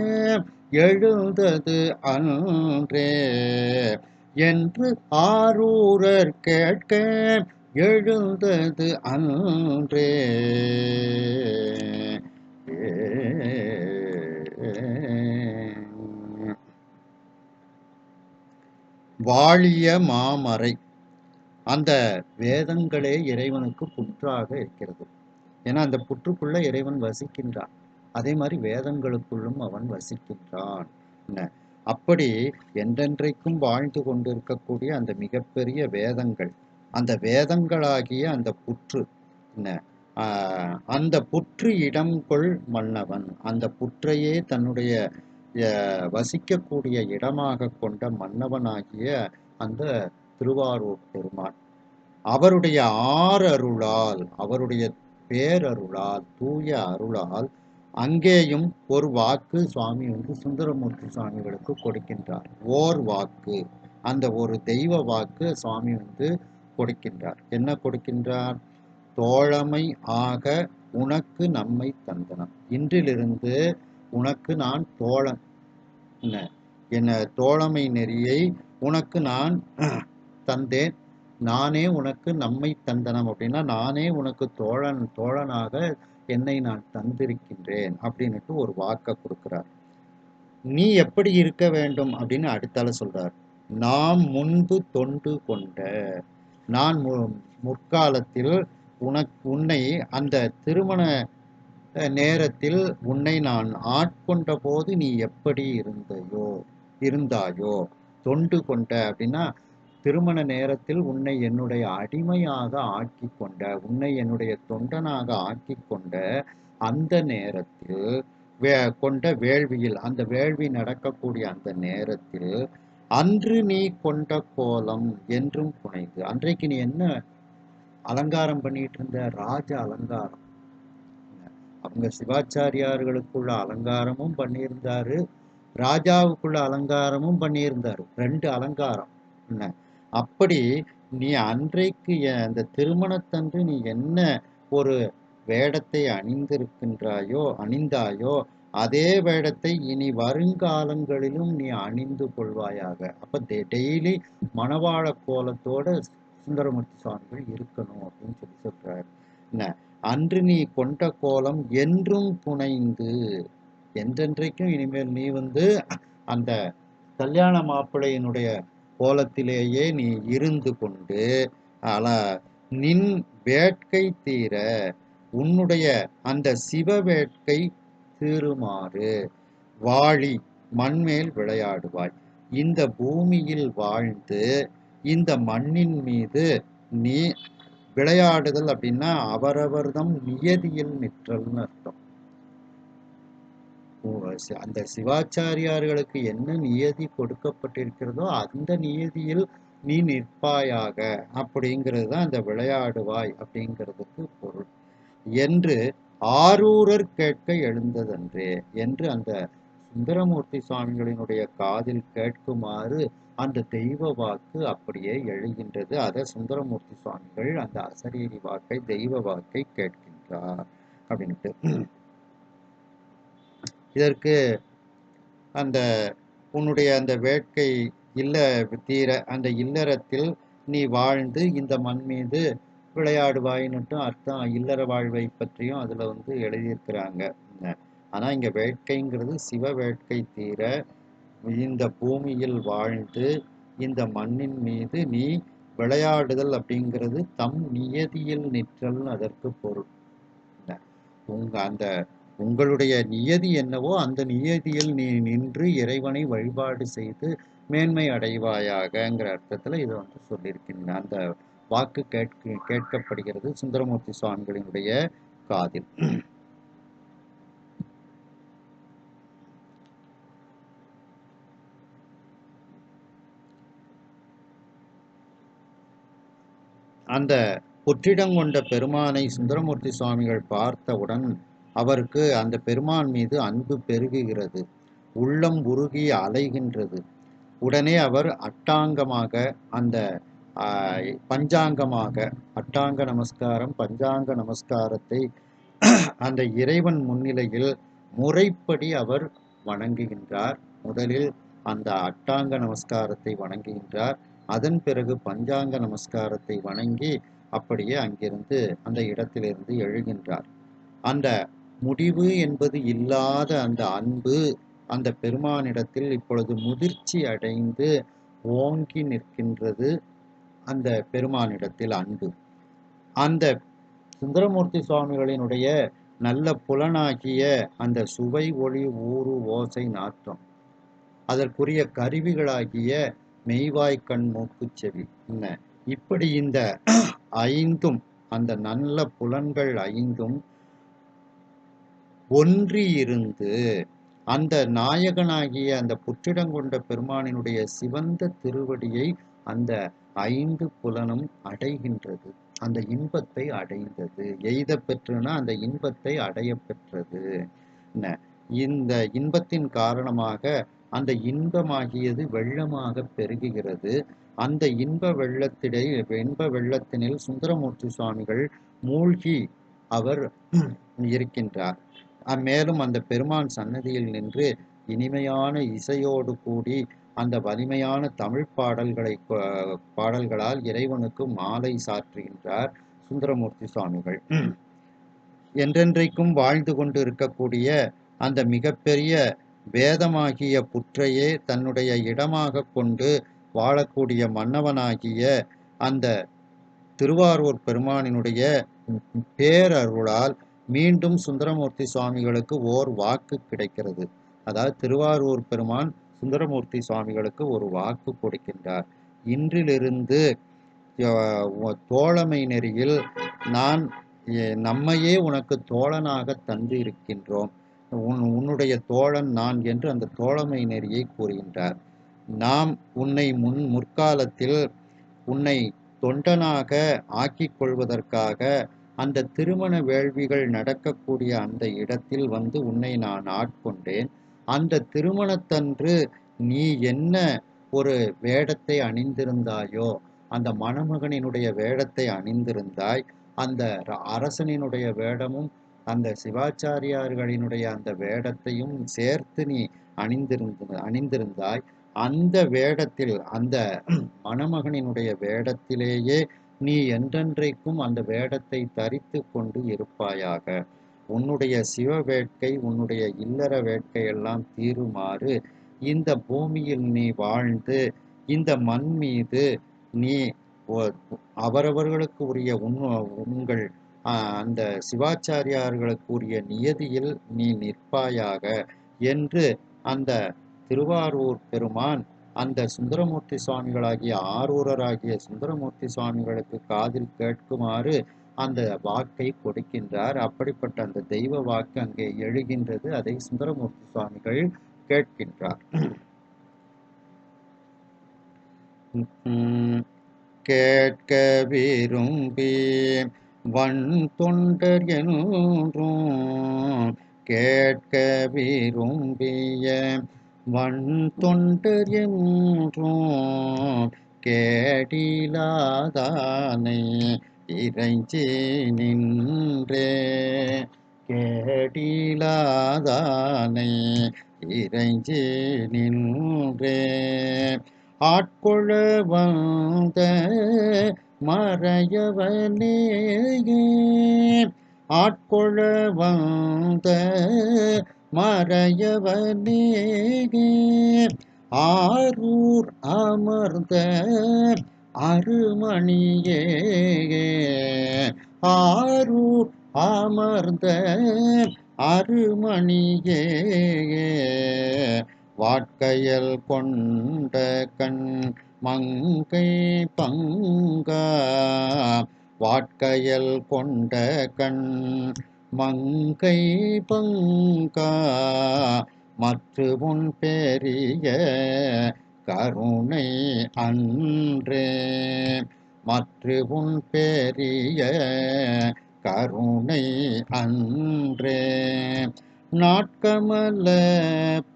எழுந்தது அன்றே, என்று ஆரூரர் கேட்க எழுந்தது அன்றே. வாழிய மாமரை, அந்த வேதங்களே இறைவனுக்கு புற்றாக இருக்கிறது. ஏன்னா அந்த புற்றுக்குள்ள இறைவன் வசிக்கின்றான், அதே மாதிரி வேதங்களுக்குள்ளும் அவன் வசிக்கின்றான். அப்படி என்றென்றைக்கும் வாழ்ந்து கொண்டிருக்கக்கூடிய அந்த மிகப்பெரிய வேதங்கள், அந்த வேதங்களாகிய அந்த புற்று அந்த புற்று இடம்கொள் மன்னவன், அந்த புற்றையே தன்னுடைய வசிக்கக்கூடிய இடமாக கொண்ட மன்னவனாகிய அந்த திருவாரூர் பெருமான், அவருடைய ஆரருளால், அவருடைய பேரருளால், தூய அருளால் அங்கேயும் ஒரு வாக்கு சுவாமி சுந்தரமூர்த்தி சுவாமிகளுக்கு கொடுக்கின்றார். ஓர் வாக்கு, அந்த ஒரு தெய்வ வாக்கு சுவாமி கொடுக்கின்றார். என்ன கொடுக்கின்றார்? தோழமை ஆக உனக்கு நம்மை தந்தனம், இன்றிலிருந்து உனக்கு நான் தோழன், என்ன தோழமை நெறியை உனக்கு நான் தந்தேன், நானே உனக்கு நம்மை தந்தனம் அப்படின்னா நானே உனக்கு தோழனாக என்னை நான் தந்திருக்கின்றேன் அப்படின்னுட்டு ஒரு வாக்கை கொடுக்கிறார். நீ எப்படி இருக்க வேண்டும் அப்படின்னு அடுத்தால சொல்றார். நாம் முன்பு தொண்டு கொண்ட, நான் முற்காலத்தில் உன்னை அந்த திருமண நேரத்தில் உன்னை நான் ஆட்கொண்ட போது நீ எப்படி இருந்தாயோ தொண்டு கொண்ட அப்படின்னா திருமண நேரத்தில் உன்னை என்னுடைய அடிமையாக ஆக்கி கொண்ட, உன்னை என்னுடைய தொண்டனாக ஆக்கி கொண்ட அந்த நேரத்தில் கொண்ட வேள்வியில், அந்த வேள்வி நடக்கக்கூடிய அந்த நேரத்தில் அன்று நீ கொண்ட கோலம் என்றும் புனைந்து. அன்றைக்கு நீ என்ன அலங்காரம் பண்ணிட்டு இருந்த? ராஜ அலங்காரம். அவங்க சிவாச்சாரியார்களுக்குள்ள அலங்காரமும் பண்ணியிருந்தாரு, ராஜாவுக்குள்ள அலங்காரமும் பண்ணியிருந்தாரு. 2 அலங்காரம். என்ன அப்படி நீ அன்றைக்கு அந்த திருமணத்தன்று நீ என்ன ஒரு வேடத்தை அணிந்தாயோ அதே வேடத்தை இனி வருங்காலங்களிலும் நீ அணிந்து கொள்வாயாக. அப்ப டெய்லி மணவாள கோலத்தோட சுந்தரமூர்த்தி சுவாமிகள் இருக்கணும் அப்படின்னு சொல்லி சொல்றாரு. என்ன அன்று நீ கொண்ட கோலம் என்றும் புனைந்து, என்றென்றைக்கும் இனிமேல் நீ அந்த கல்யாண மாப்பிள்ளையினுடைய கோலத்திலேயே நீ இருந்து கொண்டு நின் வேட்கை தீர, உன்னுடைய அந்த சிவ வேட்கை தீருமாறு வாழி மண்மேல் விளையாடுவாய். இந்த பூமியில் வாழ்ந்து இந்த மண்ணின் மீது நீ விளையாடுதல் அப்படின்னா அவரவர்தம் நியதியில் நிற்றல்னு அர்த்தம். அந்த சிவாச்சாரியார்களுக்கு என்ன நியதி கொடுக்கப்பட்டிருக்கிறதோ அந்த நியதியில் நீ நிற்பாயாக அப்படிங்கிறது தான் அந்த விளையாடுவாய் அப்படிங்கிறதுக்கு பொருள் என்று ஆரூரர் கேட்க எழுந்ததன்றே என்று அந்த சுந்தரமூர்த்தி சுவாமிகளினுடைய காதில் கேட்குமாறு அந்த தெய்வ வாக்கு அப்படியே எழுகின்றது. அதை சுந்தரமூர்த்தி சுவாமிகள் அந்த அசரீரி வாக்கை, தெய்வ வாக்கை கேட்கின்றார் அப்படின்ட்டு. இதற்கு அந்த உன்னுடைய அந்த வேட்கை தீர அந்த இல்லறத்தில் நீ வாழ்ந்து இந்த மண் மீது விளையாடுவாயின்னுட்டும் அர்த்தம். இல்லற வாழ்வை பற்றியும் அதுல எழுதியிருக்கிறாங்க. ஆனா இங்க வேட்கைங்கிறது சிவ வேட்கை தீர இந்த பூமியில் வாழ்ந்து இந்த மண்ணின் மீது நீ விளையாடுதல் அப்படிங்கிறது தம் நியதியில் நிற்றல்னு அதற்கு பொருள். உங்களுடைய நியதி என்னவோ அந்த நியதியில் நீ நின்று இறைவனை வழிபாடு செய்து மேன்மை அடைவாயாகங்கிற அர்த்தத்துல இதை சொல்லியிருக்கின்ற அந்த வாக்கு கேட்கப்படுகிறது சுந்தரமூர்த்தி சுவாமிகளினுடைய காதில். அந்த புற்றிடங்கொண்ட பெருமானை சுந்தரமூர்த்தி சுவாமிகள் பார்த்தவுடன் அவருக்கு அந்த பெருமான் மீது அன்பு பெருகுகிறது, உள்ளம் உருகி அலைகின்றது. உடனே அவர் அட்டாங்கமாக அந்த பஞ்சாங்கமாக அட்டாங்க நமஸ்காரம் பஞ்சாங்க நமஸ்காரத்தை அந்த இறைவன் முன்னிலையில் முறைப்படி அவர் வணங்குகின்றார். முதலில் அந்த அட்டாங்க நமஸ்காரத்தை வணங்குகின்றார். அதன் பிறகு பஞ்சாங்க நமஸ்காரத்தை வணங்கி அப்படியே அங்கிருந்து அந்த இடத்திலிருந்து எழுகின்றார். அந்த முடிவு என்பது இல்லாத அந்த அன்பு அந்த பெருமானிடத்தில் இப்பொழுது முதிர்ச்சி அடைந்து ஓங்கி நிற்கின்றது. அந்த பெருமானிடத்தில் அன்பு அந்த சுந்தரமூர்த்தி சுவாமிகளினுடைய நல்ல புலனாகிய அந்த சுவை ஒளி ஊறு ஓசை நாற்றம், அதற்குரிய கருவிகளாகிய மெய்வாய் கண் மூக்கு செவி, இப்படி இந்த ஐந்தும் அந்த நல்ல புலன்கள் ஐந்தும் ஒன்றி இருந்து அந்த நாயகனாகிய அந்த புற்றிடங்கொண்ட பெருமானினுடைய சிவந்த திருவடியை அந்த 5 புலனும் அடைகின்றது. அந்த இன்பத்தை அடைந்தது. எய்த பெற்றுனா அந்த இன்பத்தை அடைய பெற்றது. இந்த இன்பத்தின் காரணமாக அந்த இன்பமாகியது வெள்ளமாக பெருகுகிறது. அந்த இன்ப வெள்ளத்தினில் சுந்தரமூர்த்தி சுவாமிகள் மூழ்கி அவர் இருக்கின்றார். மேலும் அந்த பெருமான் சன்னதியில் நின்று இனிமையான இசையோடு கூடி அந்த வலிமையான தமிழ் பாடல்களால் இறைவனுக்கு மாலை சாற்றுகின்றார் சுந்தரமூர்த்தி சுவாமிகள். என்றென்றைக்கும் வாழ்ந்து கொண்டு இருக்கக்கூடிய அந்த மிகப்பெரிய வேதமாகிய புற்றையே தன்னுடைய இடமாக கொண்டு வாழக்கூடிய மன்னவனாகிய அந்த திருவாரூர் பெருமானினுடைய பேரருளால் மீண்டும் சுந்தரமூர்த்தி சுவாமிகளுக்கு ஓர் வாக்கு கிடைக்கிறது. அதாவது திருவாரூர் பெருமான் சுந்தரமூர்த்தி சுவாமிகளுக்கு ஒரு வாக்கு கொடுக்கின்றார். இன்றிலிருந்து தோழமை நெறியில் நான் நம்மையே உனக்கு தோழனாக தந்து இருக்கின்றோம், உன்னுடைய தோழன் நான் என்று அந்த தோழமை நெறியை கூறுகின்றார். நாம் உன்னை முற்காலத்தில் உன்னை தொண்டனாக ஆக்கிக் கொள்வதற்காக அந்த திருமண வேள்விகள் நடக்கக்கூடிய அந்த இடத்தில் வந்து உன்னை நான் ஆட்கொண்டேன். அந்த திருமணத்தன்று நீ என்ன ஒரு வேடத்தை அணிந்திருந்தாயோ அந்த மணமகனினுடைய வேடத்தை அணிந்திருந்தாய். அந்த அரசனினுடைய வேடமும் அந்த சிவாச்சாரியார்களினுடைய அந்த வேடத்தையும் சேர்த்து நீ அணிந்திருந்தாய். அந்த வேடத்தில் அந்த மணமகனினுடைய வேடத்திலேயே நீ என்றென்றைக்கும் அந்த வேடத்தை தரித்து கொண்டு இருப்பாயாக. உன்னுடைய சிவ வேட்கை உன்னுடைய இல்லற வேட்கையெல்லாம் தீருமாறு இந்த பூமியில் நீ வாழ்ந்து இந்த மண் மீது நீ அவரவர்களுக்கு உரிய உங்கள் அந்த சிவாச்சாரியார்களுக்கு உரிய நியதியில் நீ நிற்பாயாக என்று அந்த திருவாரூர் பெருமான் அந்த சுந்தரமூர்த்தி சுவாமிகளாகிய ஆரூரராகிய சுந்தரமூர்த்தி சுவாமிகளுக்கு காதில் கேட்குமாறு அந்த வாக்கை கொடுக்கின்றார். அப்படிப்பட்ட அந்த தெய்வ வாக்கு அங்கே எழுகின்றது. அதை சுந்தரமூர்த்தி சுவாமிகள் கேட்கின்றார். கேட்க விரும்பி வன் தொண்டர் என்றும் கேட்க விரும்பிய வன் தொண்டர் என்றும் கேடிலாதானை இறைஞ்சி நின்றே கேடிலாதானை இறைஞ்சி நின்றே ஆட்கொள்ள வந்த மறையவனே ஆட்கொள்ள வந்த மறையவனே ஆரூர் அமர்ந்த அருமணியே ஆரூர் அமர்ந்த அருமணியே வாட்கையல் கொண்ட கண் மங்கை பங்கா வாட்கையல் கொண்ட கண் மங்கை பங்கா மற்று உன் பெரிய கருணை அன்றே மற்று உன் பெரிய கருணை அன்றே நாட்கமல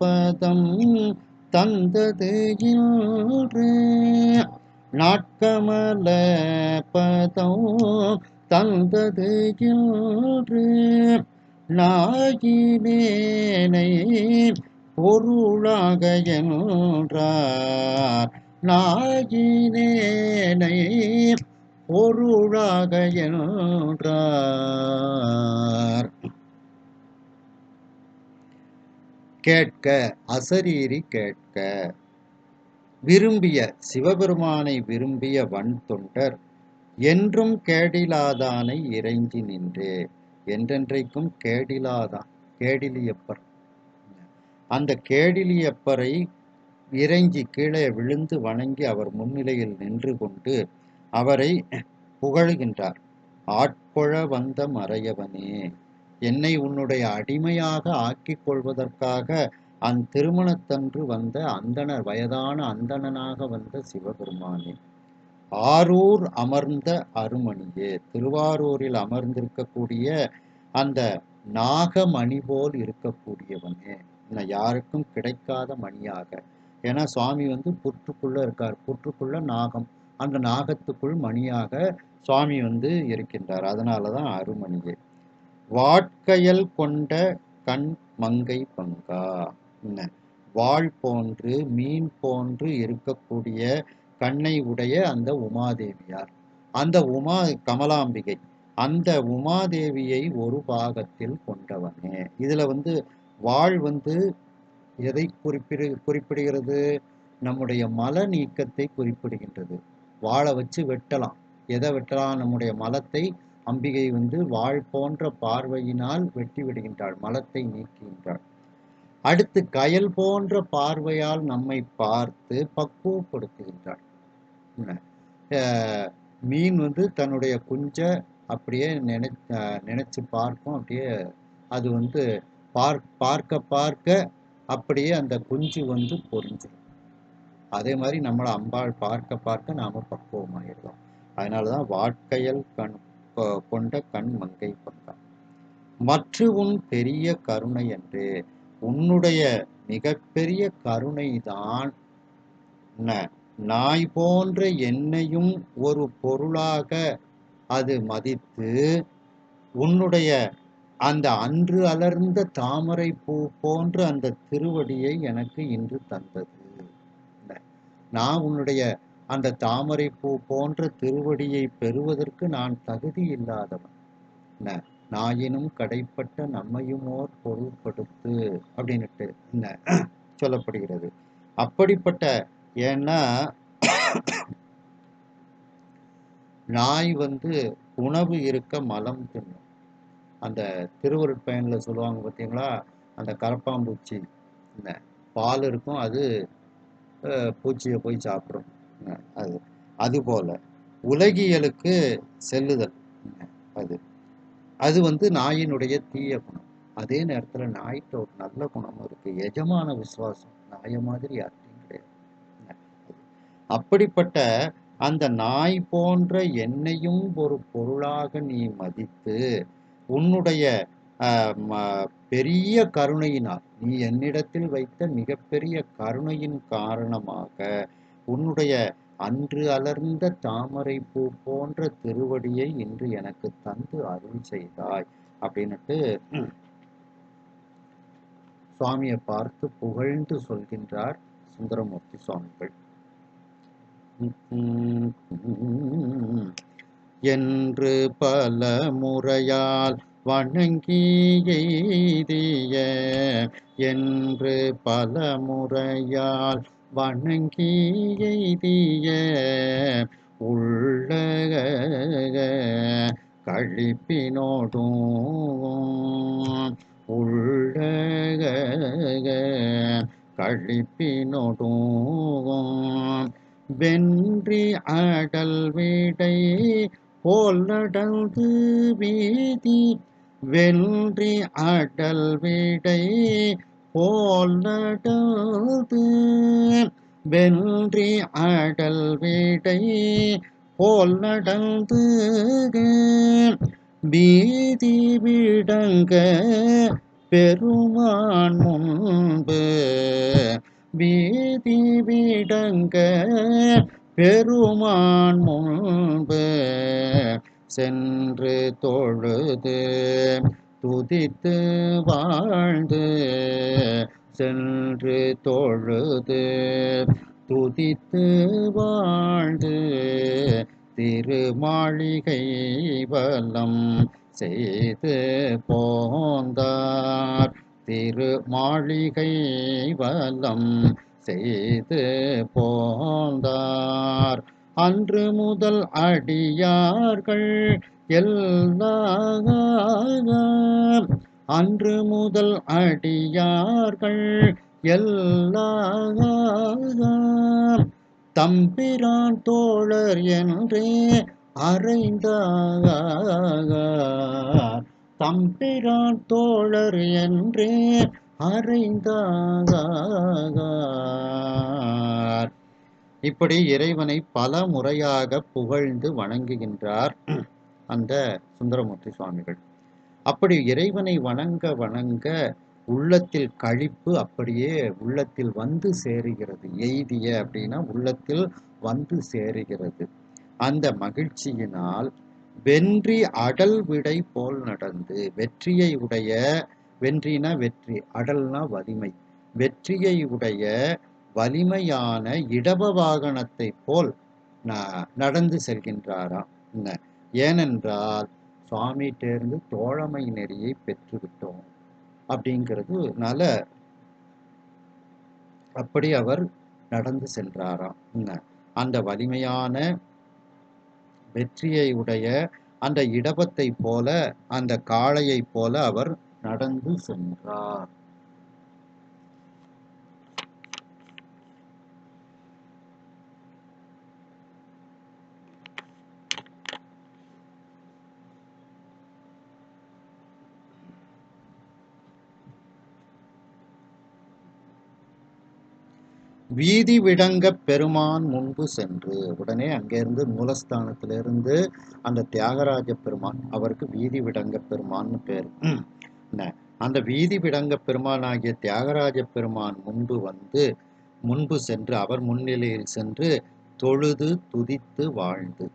பதம் தந்தது இன்று நாட்கமல பதம் தந்தது இன்று நாயினேனை பொருளாக என்றார் நாயினேனை பொருளாக என்றார். கேட்க அசரீரி கேட்க விரும்பிய சிவபெருமானை விரும்பிய வன் தொண்டர் என்றும் கேடிலாதானை இறைஞ்சி நின்றே என்றென்றைக்கும் கேடிலாதான் கேடிலியப்பர் அந்த கேடிலியப்பரை இறைஞ்சி கீழே விழுந்து வணங்கி அவர் முன்னிலையில் நின்று கொண்டு அவரை புகழுகின்றார். ஆட்கொழ வந்த மறையவனே என்னை உன்னுடைய அடிமையாக ஆக்கிக் கொள்வதற்காக திருமணத்தன்று வந்த அந்தணர் வயதான அந்தணனாக வந்த சிவபெருமானே ஆரூர் அமர்ந்த அருமணியே திருவாரூரில் அமர்ந்திருக்கக்கூடிய அந்த நாகமணி போல் இருக்கக்கூடியவனே யாருக்கும் கிடைக்காத மணியாக. ஏன்னா சுவாமி புற்றுக்குள்ள இருக்கார், புற்றுக்குள்ள நாகம், அந்த நாகத்துக்குள் மணியாக சுவாமி இருக்கின்றார். அதனாலதான் அருமணியே. வாட்கையல் கொண்ட கண் மங்கை பங்கா வாள் போன்று மீன் போன்று இருக்கக்கூடிய கண்ணை உடைய அந்த உமாதேவியார், அந்த கமலாம்பிகை, அந்த உமாதேவியை ஒரு பாகத்தில் கொண்டவனே. இதுல வாள் எதை குறிப்பிடுகிறது? நம்முடைய மல நீக்கத்தை குறிப்பிடுகின்றது. வாளை வச்சு வெட்டலாம். எதை வெட்டலாம்? நம்முடைய மலத்தை அம்பிகை வாள் போன்ற பார்வையினால் வெட்டி விடுகின்றாள், மலத்தை நீக்குகின்றாள். அடுத்து கயல் போன்ற பார்வையால் நம்மை பார்த்து பக்குவப்படுத்துகின்றாள். மீன் தன்னுடைய குஞ்ச அப்படியே நினைச்சு பார்க்கும். அப்படியே அது பார்க்க பார்க்க அப்படியே அந்த குஞ்சு பொரிஞ்சிடும். அதே மாதிரி நம்மளை அம்பாள் பார்க்க பார்க்க நாம பக்குவமாயிடலாம். அதனாலதான் வாட்கையல் கொண்ட கண் மங்கை பங்கா. மற்ற உன் பெரிய கருணை என்று, உன்னுடைய மிகப்பெரிய கருணைதான் நாய் போன்ற என்னையும் ஒரு பொருளாக அது மதித்து உன்னுடைய அந்த அன்று அலர்ந்த தாமரை பூ போன்ற அந்த திருவடியை எனக்கு இன்று தந்தது. நான் உன்னுடைய அந்த தாமரை பூ போன்ற திருவடியை பெறுவதற்கு நான் தகுதி இல்லாதவன். நாயினும் கடைப்பட்ட நம்மையும் ஓர் பொருள்படுத்து அப்படின்னுட்டு சொல்லப்படுகிறது. அப்படிப்பட்ட, ஏன்னா நாய் உணவு இருக்க மலம் தின்னும். அந்த திருவருட்பயனில் சொல்லுவாங்க பார்த்தீங்களா, அந்த கரப்பாம்பூச்சி பால் இருக்கும், அது பூச்சியை போய் சாப்பிடும். அதுபோல உலகியலுக்கு செல்லுதல் அது நாயினுடைய தீய குணம். அதே நேரத்தில் நாய்கிட்ட ஒரு நல்ல குணமும் இருக்கு, எஜமான விசுவாசம். நாய மாதிரி யார்கிட்டையும் கிடையாது. அப்படிப்பட்ட அந்த நாய் போன்ற என்னையும் ஒரு பொருளாக நீ மதித்து உன்னுடைய பெரிய கருணையினால், நீ என்னிடத்தில் வைத்த மிகப்பெரிய கருணையின் காரணமாக உன்னுடைய அன்று அலர்ந்த தாமரை பூ போன்ற திருவடியை இன்று எனக்கு தந்து அருள் செய்தாய் அப்படின்னுட்டு சுவாமியை பார்த்து புகழ்ந்து சொல்கின்றார் சுந்தரமூர்த்தி சுவாமிகள். என்று பல முறையால் வணங்கி எய்திய, என்று பல முறையால் வணங்கி எய்திய உள்ள கழிப்பினோடும் உள்ள கழிப்பினோடும் வென்றி அடல் வீடை போல் நடந்து வீதி, வென்றி அடல் வீடை போல் நடந்து, வென்றி அடல் வீடை போல் நடந்து வீதி விடங்க பெருமான் முன்பு, வீதி விடங்க பெருமான் முன்பு சென்று தொழுது துதித்து வாழ்ந்து, சென்று தொழுது துதித்து வாழ்ந்து திருமாளிகை வலம் செய்து போந்தார், திருமாளிகை வலம் செய்து போந்தார். அன்று முதல் அடியார்கள் எல்லாம், அன்று முதல் அடியார்கள் எல்லாம் தம்பிரான் தோழர் என்றே அறைந்தார், தம்பிரான் தோழர் என்றே அறைந்தார். இப்படி இறைவனை பல முறையாக புகழ்ந்து வணங்குகின்றார் அந்த சுந்தரமூர்த்தி சுவாமிகள். அப்படி இறைவனை வணங்க வணங்க உள்ளத்தில் களிப்பு அப்படியே உள்ளத்தில் வந்து சேருகிறது. எய்திய அப்படின்னா உள்ளத்தில் வந்து சேருகிறது. அந்த மகிழ்ச்சியினால் வென்றி அடல் விடை போல் நடந்து, வெற்றியை உடைய, வென்றினா வெற்றி, அடல்னா வலிமை, வெற்றியை உடைய வலிமையான இடப வாகனத்தை போல் நடந்து செல்கின்றாராம். ஏனென்றால் சுவாமிகிட்டேருந்து தோழமை நெறியை பெற்றுவிட்டோம் அப்படிங்கிறதுனால அப்படி அவர் நடந்து சென்றாராம். அந்த வலிமையான வெற்றியை உடைய அந்த இடபத்தை போல, அந்த காளையை போல அவர் நடந்து சென்றார். வீதி விடங்க பெருமான் முன்பு சென்று, உடனே அங்கிருந்து மூலஸ்தானத்திலிருந்து அந்த தியாகராஜ பெருமான், அவருக்கு வீதி விடங்க பெருமான்னு பேர். அந்த வீதி விடங்க பெருமான் ஆகிய தியாகராஜ பெருமான் முன்பு சென்று, அவர் முன்னிலையில் சென்று தொழுது துதித்து வாழ்ந்து,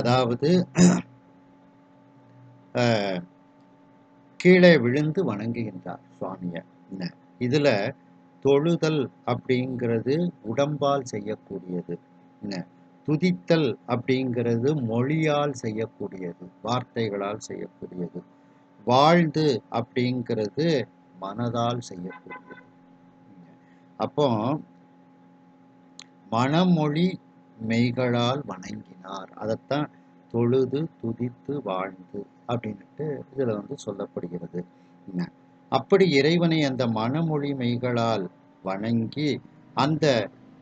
அதாவது கீழே விழுந்து வணங்குகின்றார் சுவாமிய. இதுல தொழுதல் அப்படிங்கிறது உடம்பால் செய்யக்கூடியது, துதித்தல் அப்படிங்கிறது மொழியால் செய்யக்கூடியது, வார்த்தைகளால் செய்யக்கூடியது, வாழ்ந்து அப்படிங்கிறது மனதால் செய்யக்கூடியது. அப்போ மனமொழி மெய்களால் வணங்கினார், அதைத்தான் தொழுது துதித்து வாழ்ந்து அப்படின்ட்டு இதுல சொல்லப்படுகிறது. அப்படி இறைவனை அந்த மனமொழி மெய்களால் வணங்கி அந்த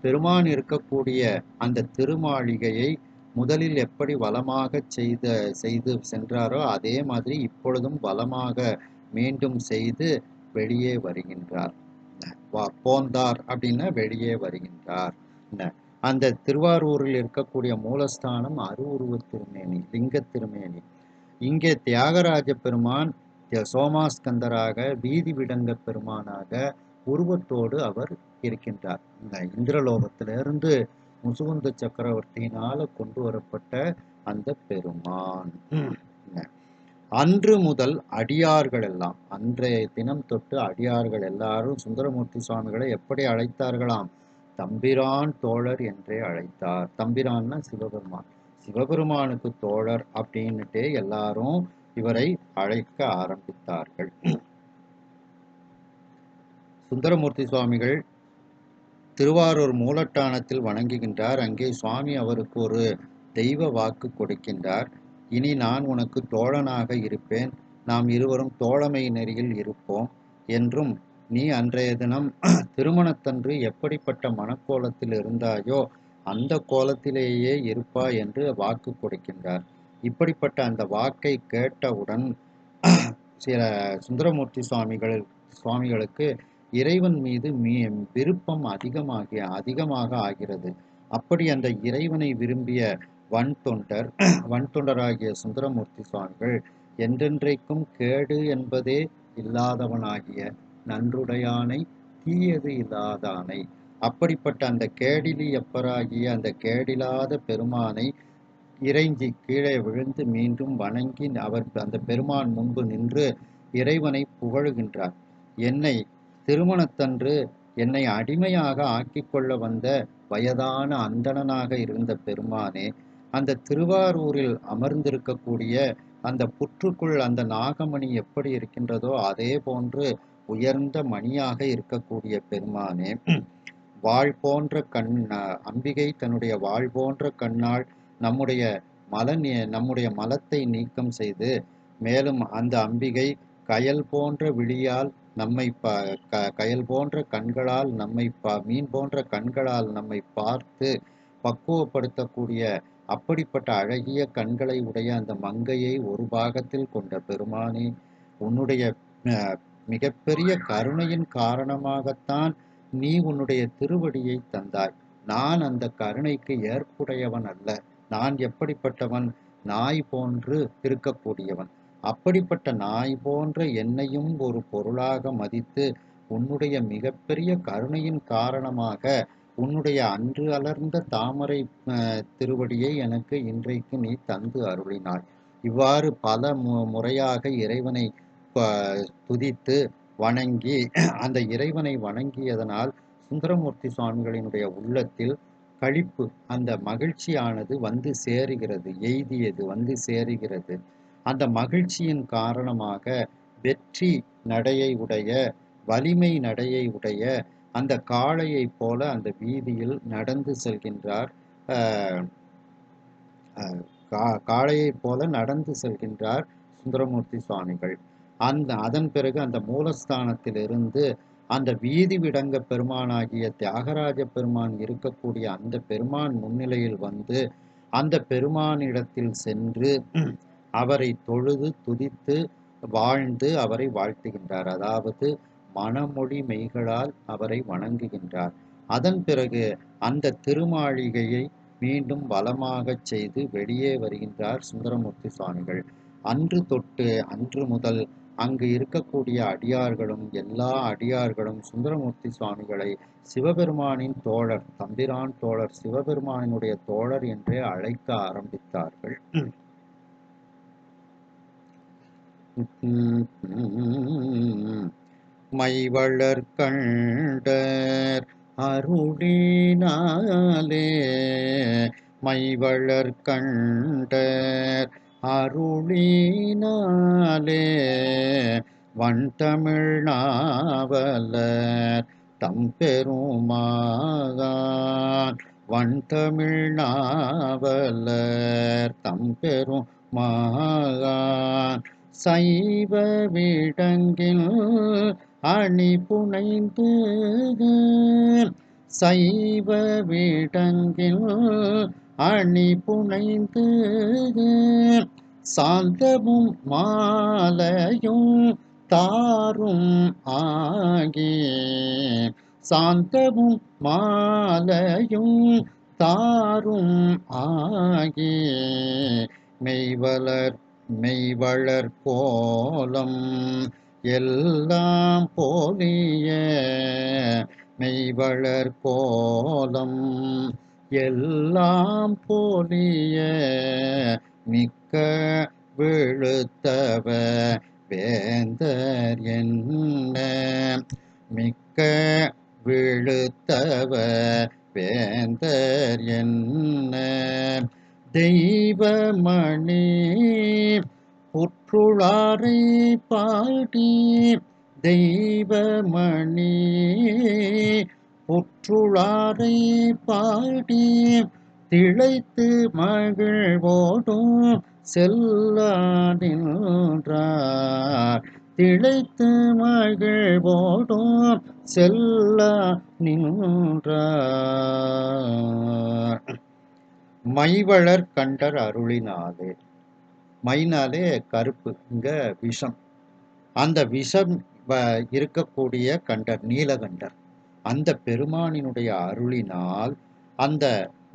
பெருமான் இருக்கக்கூடிய அந்த திருமாளிகையை முதலில் எப்படி வலமாக செய்து சென்றாரோ அதே மாதிரி இப்பொழுதும் வலமாக மீண்டும் செய்து வெளியே வருகின்றார். போந்தார் அப்படின்னா வெளியே வருகின்றார். அந்த திருவாரூரில் இருக்கக்கூடிய மூலஸ்தானம் அருவுருவ திருமேனி, லிங்க திருமேனி. இங்கே தியாகராஜ பெருமான் சோமாஸ்கந்தராக, வீதி விடங்க பெருமானாக உருவத்தோடு அவர் இருக்கின்றார். இந்த இந்திரலோகத்திலிருந்து முசுகுந்த சக்கரவர்த்தியினால கொண்டு வரப்பட்ட அந்த பெருமான். அன்று முதல் அடியார்கள் எல்லாம், அன்றைய தினம் தொட்டு அடியார்கள் எல்லாரும் சுந்தரமூர்த்தி சுவாமிகளை எப்படி அழைத்தார்களாம்? தம்பிரான் தோழர் என்றே அழைத்தார். தம்பிரான்னா சிவபெருமான், சிவபெருமானுக்கு தோழர் அப்படின்னுட்டே எல்லாரும் இவரை அழைக்க ஆரம்பித்தார்கள். சுந்தரமூர்த்தி சுவாமிகள் திருவாரூர் மூலட்டானத்தில் வணங்குகின்றார். அங்கே சுவாமி அவருக்கு ஒரு தெய்வ வாக்கு கொடுக்கின்றார். இனி நான் உனக்கு தோழனாக இருப்பேன், நாம் இருவரும் தோழமை நெறியில் இருப்போம் என்றும், நீ அன்றைய தினம் திருமணத்தன்று எப்படிப்பட்ட மனக்கோலத்தில் இருந்தாயோ அந்த கோலத்திலேயே இருப்பாய் என்று வாக்கு கொடுக்கின்றார். இப்படிப்பட்ட அந்த வாக்கை கேட்டவுடன் சில சுந்தரமூர்த்தி சுவாமிகளுக்கு இறைவன் மீது விருப்பம் அதிகமாக ஆகிறது. அப்படி அந்த இறைவனை விரும்பிய வன்தொண்டராகிய சுந்தரமூர்த்தி சுவாமிகள் என்றென்றைக்கும் கேடு என்பதே இல்லாதவனாகிய நன்றுடையானை, தீயது இல்லாதானை, அப்படிப்பட்ட அந்த கேடிலி எப்பராகிய அந்த கேடில்லாத பெருமானை இறைஞ்சி கீழே விழுந்து மீண்டும் வணங்கி அவர் அந்த பெருமான் முன்பு நின்று இறைவனை புகழுகின்றார். என்னை திருமணத்தன்று என்னை அடிமையாக ஆக்கிக்கொள்ள வந்த வயதான அந்தணனாக இருந்த பெருமானே, அந்த திருவாரூரில் அமர்ந்திருக்கக்கூடிய அந்த புற்றுக்குள் அந்த நாகமணி எப்படி இருக்கின்றதோ அதே போன்று உயர்ந்த மணியாக இருக்கக்கூடிய பெருமானே, வாழ் போன்ற அம்பிகை தன்னுடைய வாழ் போன்ற கண்ணால் நம்முடைய மலத்தை நீக்கம் செய்து, மேலும் அந்த அம்பிகை கயல் போன்ற விழியால் நம்மை கயல் போன்ற கண்களால் நம்மை மீன் போன்ற கண்களால் நம்மை பார்த்து பக்குவப்படுத்தக்கூடிய அப்படிப்பட்ட அழகிய கண்களை உடைய அந்த மங்கையை ஒரு பாகத்தில் கொண்ட பெருமானே, உன்னுடைய மிகப்பெரிய கருணையின் காரணமாகத்தான் நீ உன்னுடைய திருவடியை தந்தாய். நான் அந்த கருணைக்கு ஏற்புடையவன் அல்ல. நான் எப்படிப்பட்டவன்? நாய் போன்று இருக்கக்கூடியவன். அப்படிப்பட்ட நாய் போன்ற என்னையும் ஒரு பொருளாக மதித்து உன்னுடைய மிகப்பெரிய கருணையின் காரணமாக உன்னுடைய அன்று அலர்ந்த தாமரை திருவடியை எனக்கு இன்றைக்கு நீ தந்து அருளினாய். இவ்வாறு பல முறையாக இறைவனை துதித்து வணங்கி அந்த இறைவனை வணங்கியதனால் சுந்தரமூர்த்தி சுவாமிகளினுடைய உள்ளத்தில் களிப்பு, அந்த மகிழ்ச்சியானது வந்து சேருகிறது, எய்தியது வந்து சேருகிறது. அந்த மகிழ்ச்சியின் காரணமாக வெற்றி நடையை உடைய, வலிமை நடையை உடைய அந்த காளையை போல அந்த வீதியில் நடந்து செல்கின்றார். காளையை போல நடந்து செல்கின்றார் சுந்தரமூர்த்தி சுவாமிகள். அதன் பிறகு அந்த மூலஸ்தானத்திலிருந்து அந்த வீதி விடங்க பெருமானாகிய தியாகராஜ பெருமான் இருக்கக்கூடிய அந்த பெருமான் முன்னிலையில் வந்து அந்த பெருமானிடத்தில் சென்று அவரை தொழுது துதித்து வாழ்ந்து அவரை வாழ்த்துகின்றார். அதாவது மனமொழி மெய்களால் அவரை வணங்குகின்றார். அதன் பிறகு அந்த திருமாளிகையை மீண்டும் வலமாகச் செய்து வெளியே வருகின்றார் சுந்தரமூர்த்தி சுவாமிகள். அன்று தொட்டு அன்று முதல் அங்கு இருக்கக்கூடிய அடியார்களும் எல்லா அடியார்களும் சுந்தரமூர்த்தி சுவாமிகளை சிவபெருமானின் தோழர், தம்பிரான் தோழர், சிவபெருமானினுடைய தோழர் என்றே அழைக்க ஆரம்பித்தார்கள். மைவளர் கண்டர் அருளினாலே, மைவளர் கண்டர் அருளினாலே, வண்தமிழ் நாவலர் தம்பெருமான், வண்தமிழ் நாவலர் தம்பெருமான், சைவ விடங்கில் அணி புனைந்து, சைவ விடங்கில் அணி புனைந்து, சாந்தமும் மாலையும் தாரும் ஆகி, சாந்தமும் மாலையும் தாரும் ஆகி, மெய்வளர் கோலம் எல்லாம் போலிய, மெய்வளர் கோலம் எல்லாம் போலிய, மிக்க விழுத்தவ வேந்தர் என்ன, மிக்க விழுத்தவ வேந்தர் என்ன, தெய்வமணி புற்றுளாரை பாடி, தெய்வமணி புற்றுளாரை பாடி, திளைத்து மகிழ்வோடும் செல்லா நின்றார், திளைத்து மகிழ்வோடும் செல்லா நின்றார். மைவளர் கண்டர் அருளினாலே, மைனாலே கருப்பு, இங்க விஷம், அந்த விஷம் இருக்கக்கூடிய கண்டர் நீலகண்டர், அந்த பெருமானினுடைய அருளினால் அந்த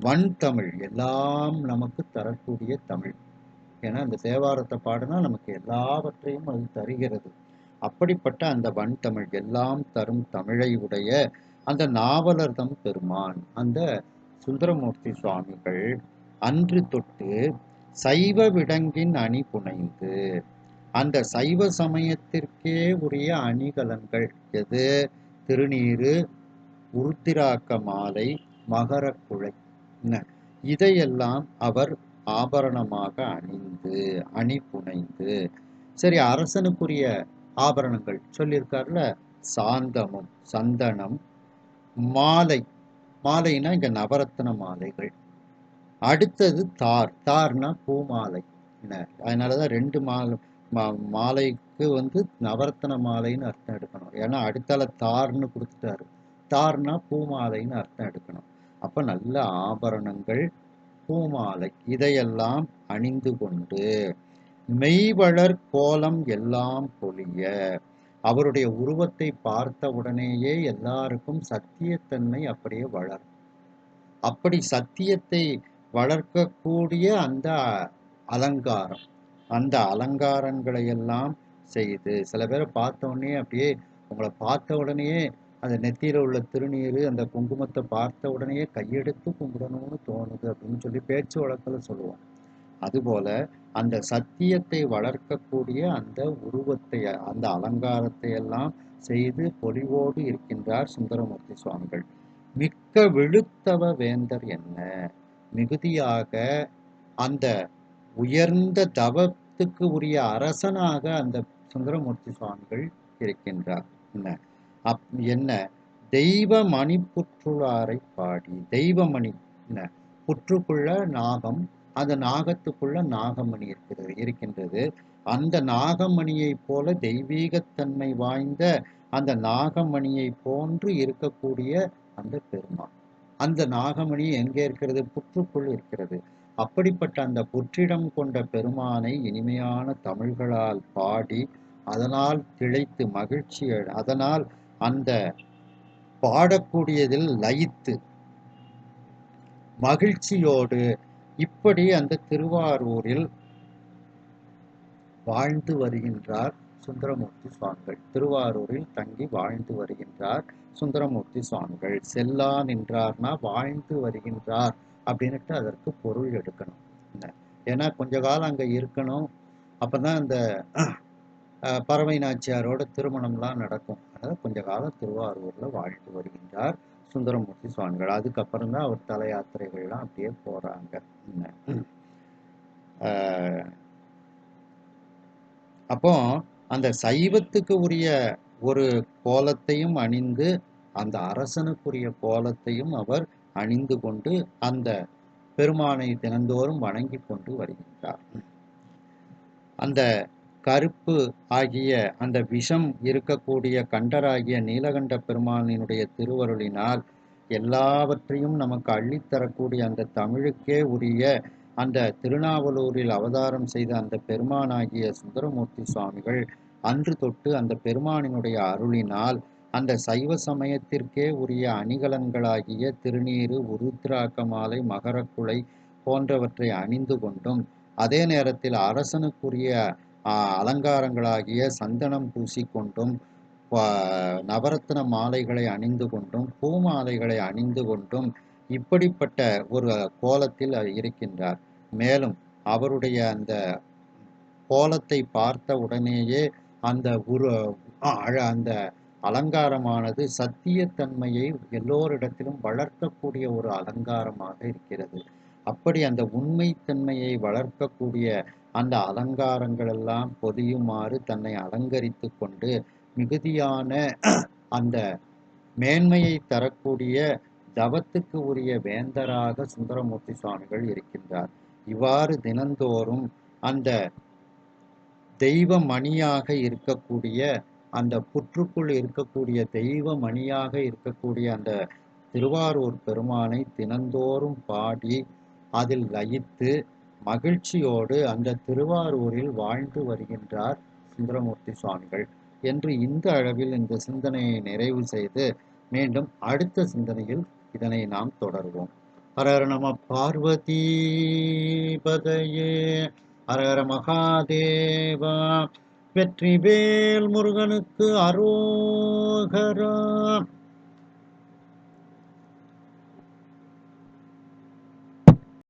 வன் தமிழ் எல்லாம் நமக்கு தரக்கூடிய தமிழ். ஏன்னா அந்த தேவாரத்தை பாடினா நமக்கு எல்லாவற்றையும் அது தருகிறது. அப்படிப்பட்ட அந்த வன் தமிழ் எல்லாம் தரும் தமிழை உடைய அந்த நாவலர் தம் பெருமான் அந்த சுந்தரமூர்த்தி சுவாமிகள் அன்று தொட்டு சைவ விடங்கின் அணி புனைந்து, அந்த சைவ சமயத்திற்கே உரிய அணிகலன்கள் எது? திருநீறு, உருத்திராக்க மாலை, மகர குழை, இதையெல்லாம் அவர் ஆபரணமாக அணிந்து அணி புனைந்து, சரி அரசனுக்குரிய ஆபரணங்கள் சொல்லியிருக்காருல, சாந்தமும் சந்தனம், மாலை, மாலைனா இங்க நவரத்ன மாலைகள், அடுத்தது தார், தார்னா பூமாலை. அதனாலதான் ரெண்டு மாலைக்கு வந்து நவரத்ன மாலைன்னு அர்த்தம் எடுக்கணும். ஏன்னா அடுத்தால தார்னு கொடுத்துட்டாரு, தார்னா பூமாலைன்னு அர்த்தம் எடுக்கணும். அப்ப நல்ல ஆபரணங்கள், பூமாலை, இதையெல்லாம் அணிந்து கொண்டு மெய்வளர் கோலம் எல்லாம் பொலிய, அவருடைய உருவத்தை பார்த்த உடனேயே எல்லாருக்கும் சத்தியத்தன்மை அப்படியே வளரும். அப்படி சத்தியத்தை வளர்க்கக்கூடிய அந்த அலங்காரம், அந்த அலங்காரங்களை எல்லாம் செய்து, சில பேரை பார்த்த உடனே அப்படியே உங்களை பார்த்த உடனேயே அந்த நெத்தியில உள்ள திருநீர், அந்த குங்குமத்தை பார்த்த உடனேயே கையெடுத்து கும்பிடணும்னு தோணுது அப்படின்னு சொல்லி பேச்சு வழக்கில் சொல்லுவோம். அதுபோல அந்த சத்தியத்தை வளர்க்கக்கூடிய அந்த உருவத்தை, அந்த அலங்காரத்தை எல்லாம் செய்து பொலிவோடு இருக்கின்றார் சுந்தரமூர்த்தி சுவாமிகள். மிக்க விழுத்தவ வேந்தர் என்ன, மிகுதியாக அந்த உயர்ந்த தவத்துக்கு உரிய அரசனாக அந்த சுந்தரமூர்த்தி சுவாமிகள் இருக்கின்றார். என்ன தெய்வ மணி புற்றுளாரை பாடி, தெய்வமணி என்ன புற்றுக்குள்ள நாகம், அந்த நாகத்துக்குள்ள நாகமணி இருக்கின்றது. அந்த நாகமணியை போல தெய்வீகத்தன்மை வாய்ந்த அந்த நாகமணியை போன்று இருக்கக்கூடிய அந்த பெருமான். அந்த நாகமணி எங்கே இருக்கிறது? புற்றுக்குள் இருக்கிறது. அப்படிப்பட்ட அந்த புற்றிடம் கொண்ட பெருமானை இனிமையான தமிழ்களால் பாடி அதனால் திளைத்து மகிழ்ச்சி, அதனால் அந்த பாடக்கூடியதில் லயித்து மகிழ்ச்சியோடு இப்படி அந்த திருவாரூரில் வாழ்ந்து வருகின்றார் சுந்தரமூர்த்தி சுவாமிகள். திருவாரூரில் தங்கி வாழ்ந்து வருகின்றார் சுந்தரமூர்த்தி சுவாமிகள். செல்லா நின்றார்னா வாழ்ந்து வருகின்றார் அப்படின்னுட்டு அதற்கு பொருள் எடுக்கணும். ஏன்னா கொஞ்ச காலம் அங்க இருக்கணும், அப்பதான் இந்த பறவை நாச்சியாரோட திருமணம்லாம் நடக்கும். அதனால கொஞ்ச காலம் திருவாரூர்ல வாழ்ந்து வருகின்றார் சுந்தரமூர்த்தி சுவாமிகள். அதுக்கப்புறம் தான் அவர் தல யாத்திரைகள்லாம் அப்படியே போறாங்க. அப்போ அந்த சைவத்துக்கு உரிய ஒரு கோலத்தையும் அணிந்து அந்த அரசனுக்குரிய கோலத்தையும் அவர் அணிந்து கொண்டு அந்த பெருமானை தினந்தோறும் வணங்கி கொண்டு வருகின்றார். அந்த கருப்பு ஆகிய அந்த விஷம் இருக்கக்கூடிய கண்டராகிய நீலகண்ட பெருமானினுடைய திருவருளினால் எல்லாவற்றையும் நமக்கு அள்ளித்தரக்கூடிய அந்த தமிழுக்கே உரிய அந்த திருநாவலூரில் அவதாரம் செய்த அந்த பெருமானாகிய சுந்தரமூர்த்தி சுவாமிகள் அன்று தொட்டு அந்த பெருமானினுடைய அருளினால் அந்த சைவ சமயத்திற்கே உரிய அணிகலன்களாகிய திருநீறு, உருத்திராக்க மாலை, மகரக்குலை போன்றவற்றை அணிந்து கொண்டும், அதே நேரத்தில் அரசனுக்குரிய அலங்காரங்களாகிய சந்தனம் பூசிக்கொண்டும், நவரத்ன மாலைகளை அணிந்து கொண்டும், பூமாலைகளை அணிந்து கொண்டும் இப்படிப்பட்ட ஒரு கோலத்தில் இருக்கின்றார். மேலும் அவருடைய அந்த கோலத்தை பார்த்த உடனேயே அந்த அந்த அலங்காரமானது சத்தியத்தன்மையை எல்லோரிடத்திலும் வளர்க்கக்கூடிய ஒரு அலங்காரமாக இருக்கிறது. அப்படி அந்த உண்மைத்தன்மையை வளர்க்கக்கூடிய அந்த அலங்காரங்கள் எல்லாம் பொதியுமாறு தன்னை அலங்கரித்து கொண்டு மிகுதியான அந்த மேன்மையை தரக்கூடிய தவத்துக்கு உரிய வேந்தராக சுந்தரமூர்த்தி சுவாமிகள் இருக்கின்றார். இவ்வாறு தினந்தோறும் அந்த தெய்வ மணியாக இருக்கக்கூடிய அந்த புற்றுக்குள் இருக்கக்கூடிய தெய்வ மணியாக இருக்கக்கூடிய அந்த திருவாரூர் பெருமானை தினந்தோறும் பாடி அதில் லயித்து மகிழ்ச்சியோடு அந்த திருவாரூரில் வாழ்ந்து வருகின்றார் சுந்தரமூர்த்தி சுவாமிகள் என்று இந்த அளவில் இந்த சிந்தனையை நிறைவு செய்து மீண்டும் அடுத்த சிந்தனையில் இதனை நாம் தொடர்வோம். ஹரஹர நம பார்வதி பதையே, ஹரஹர மகாதேவா, வெற்றிவேல் முருகனுக்கு அரோகரா.